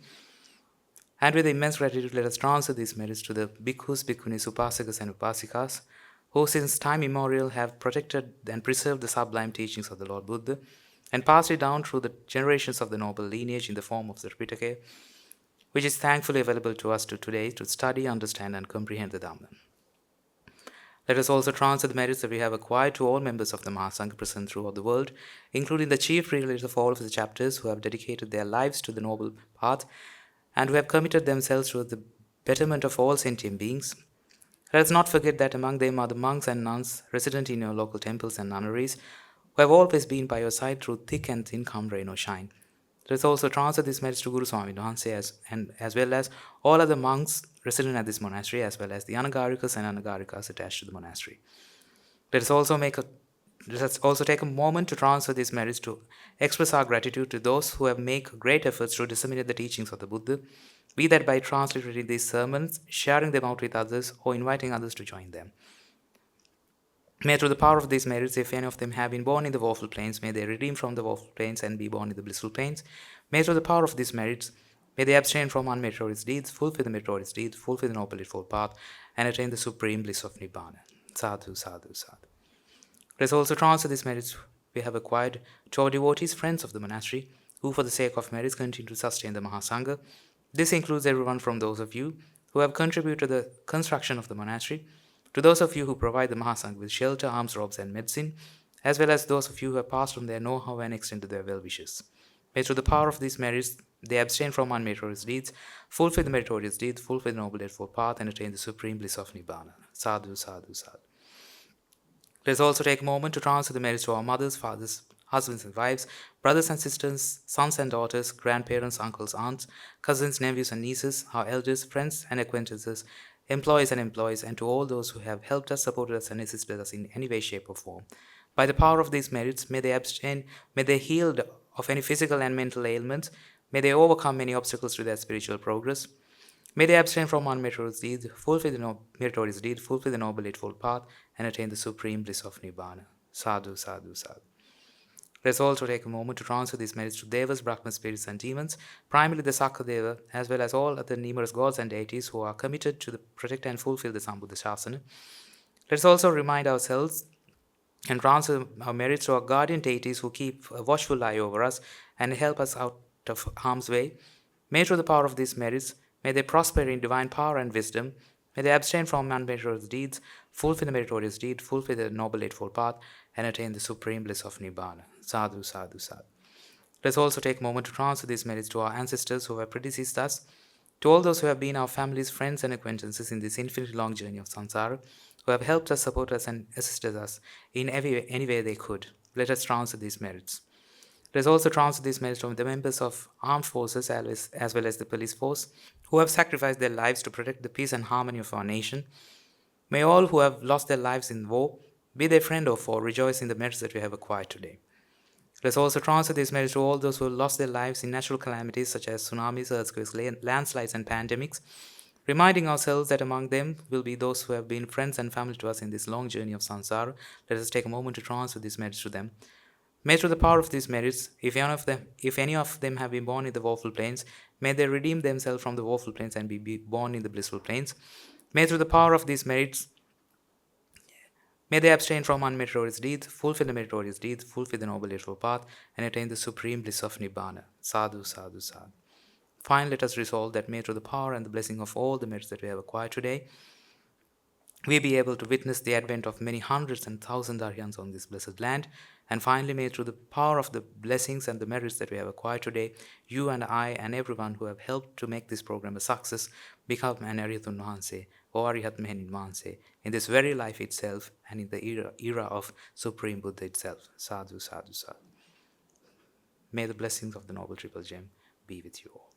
And with immense gratitude, let us transfer these merits to the bhikkhus, bhikkhunis, upasakas and upasikas, who since time immemorial have protected and preserved the sublime teachings of the Lord Buddha and passed it down through the generations of the noble lineage in the form of the Tripitaka, which is thankfully available to us today to study, understand and comprehend the Dhamma. Let us also transfer the merits that we have acquired to all members of the Mahasangha present throughout the world, including the chief realizers of all of the chapters who have dedicated their lives to the noble path and who have committed themselves to the betterment of all sentient beings. Let us not forget that among them are the monks and nuns resident in your local temples and nunneries, who have always been by your side through thick and thin, come rain or shine. Let us also transfer these merits to Guru Swami Wahanse as well as all other monks resident at this monastery, as well as the Anagarikas and Anagarikas attached to the monastery. Let us also take a moment to transfer these merits to express our gratitude to those who have made great efforts to disseminate the teachings of the Buddha, be that by translating these sermons, sharing them out with others, or inviting others to join them. May through the power of these merits, if any of them have been born in the woeful plains, may they redeem from the woeful plains and be born in the blissful plains. May through the power of these merits, may they abstain from unmeritorious deeds, fulfill the meritorious deeds, fulfill the noble eightfold path, and attain the supreme bliss of Nibbana. Sadhu, sadhu, sadhu. Let us also transfer these merits we have acquired to our devotees, friends of the monastery, who for the sake of merits continue to sustain the Mahasangha. This includes everyone from those of you who have contributed to the construction of the monastery, to those of you who provide the Mahasangha with shelter, alms, robes, and medicine, as well as those of you who have passed on their know-how and extended their well-wishes. May through the power of these merits, they abstain from unmeritorious deeds, fulfill the meritorious deeds, fulfill the noble eightfold path, and attain the supreme bliss of Nibbana. Sadhu, sadhu, sadhu. Let us also take a moment to transfer the merits to our mothers, fathers, husbands and wives, brothers and sisters, sons and daughters, grandparents, uncles, aunts, cousins, nephews and nieces, our elders, friends and acquaintances, employees and employees, and to all those who have helped us, supported us, and assisted us in any way, shape, or form. By the power of these merits, may they abstain, may they heal of any physical and mental ailments, may they overcome many obstacles to their spiritual progress. May they abstain from unmeritorious deeds, fulfill the meritorious deed, fulfill the noble eightfold path, and attain the supreme bliss of Nibbana. Sadhu, sadhu, sadhu. Let us also take a moment to transfer these merits to Devas, Brahmas, spirits, and demons, primarily the Sakadeva, as well as all other numerous gods and deities who are committed to protect and fulfill the Sambuddha Sásana. Let us also remind ourselves and transfer our merits to our guardian deities who keep a watchful eye over us and help us out of harm's way. May through the power of these merits, may they prosper in divine power and wisdom. May they abstain from unmeritorious deeds, fulfill the meritorious deed, fulfill the noble eightfold path, and attain the supreme bliss of Nibbana. Sadhu, sadhu, sadhu. Let us also take a moment to transfer these merits to our ancestors who have predeceased us, to all those who have been our families, friends, and acquaintances in this infinitely long journey of samsara, who have helped us, supported us, and assisted us in any way they could. Let us transfer these merits. Let us also transfer these merits from the members of armed forces as well as the police force, who have sacrificed their lives to protect the peace and harmony of our nation. May all who have lost their lives in war, be they friend or foe, rejoice in the merits that we have acquired today. Let us also transfer these merits to all those who have lost their lives in natural calamities such as tsunamis, earthquakes, landslides, and pandemics, reminding ourselves that among them will be those who have been friends and family to us in this long journey of samsara. Let us take a moment to transfer these merits to them. May through the power of these merits, if any of them have been born in the woeful plains, may they redeem themselves from the woeful plains and be born in the blissful plains. May through the power of these merits, may they abstain from unmeritorious deeds, fulfill the meritorious deeds, fulfill the noble eightfold path, and attain the supreme bliss of Nibbana. Sadhu, sadhu, sadhu. Finally, let us resolve that may through the power and the blessing of all the merits that we have acquired today, we be able to witness the advent of many hundreds and thousands Aryans on this blessed land. And finally, may through the power of the blessings and the merits that we have acquired today, you and I and everyone who have helped to make this program a success become an Arihantun Mahanse or Arihat Mehenin Mahanse in this very life itself and in the era of Supreme Buddha itself. Sadhu, sadhu, sadhu. May the blessings of the Noble Triple Gem be with you all.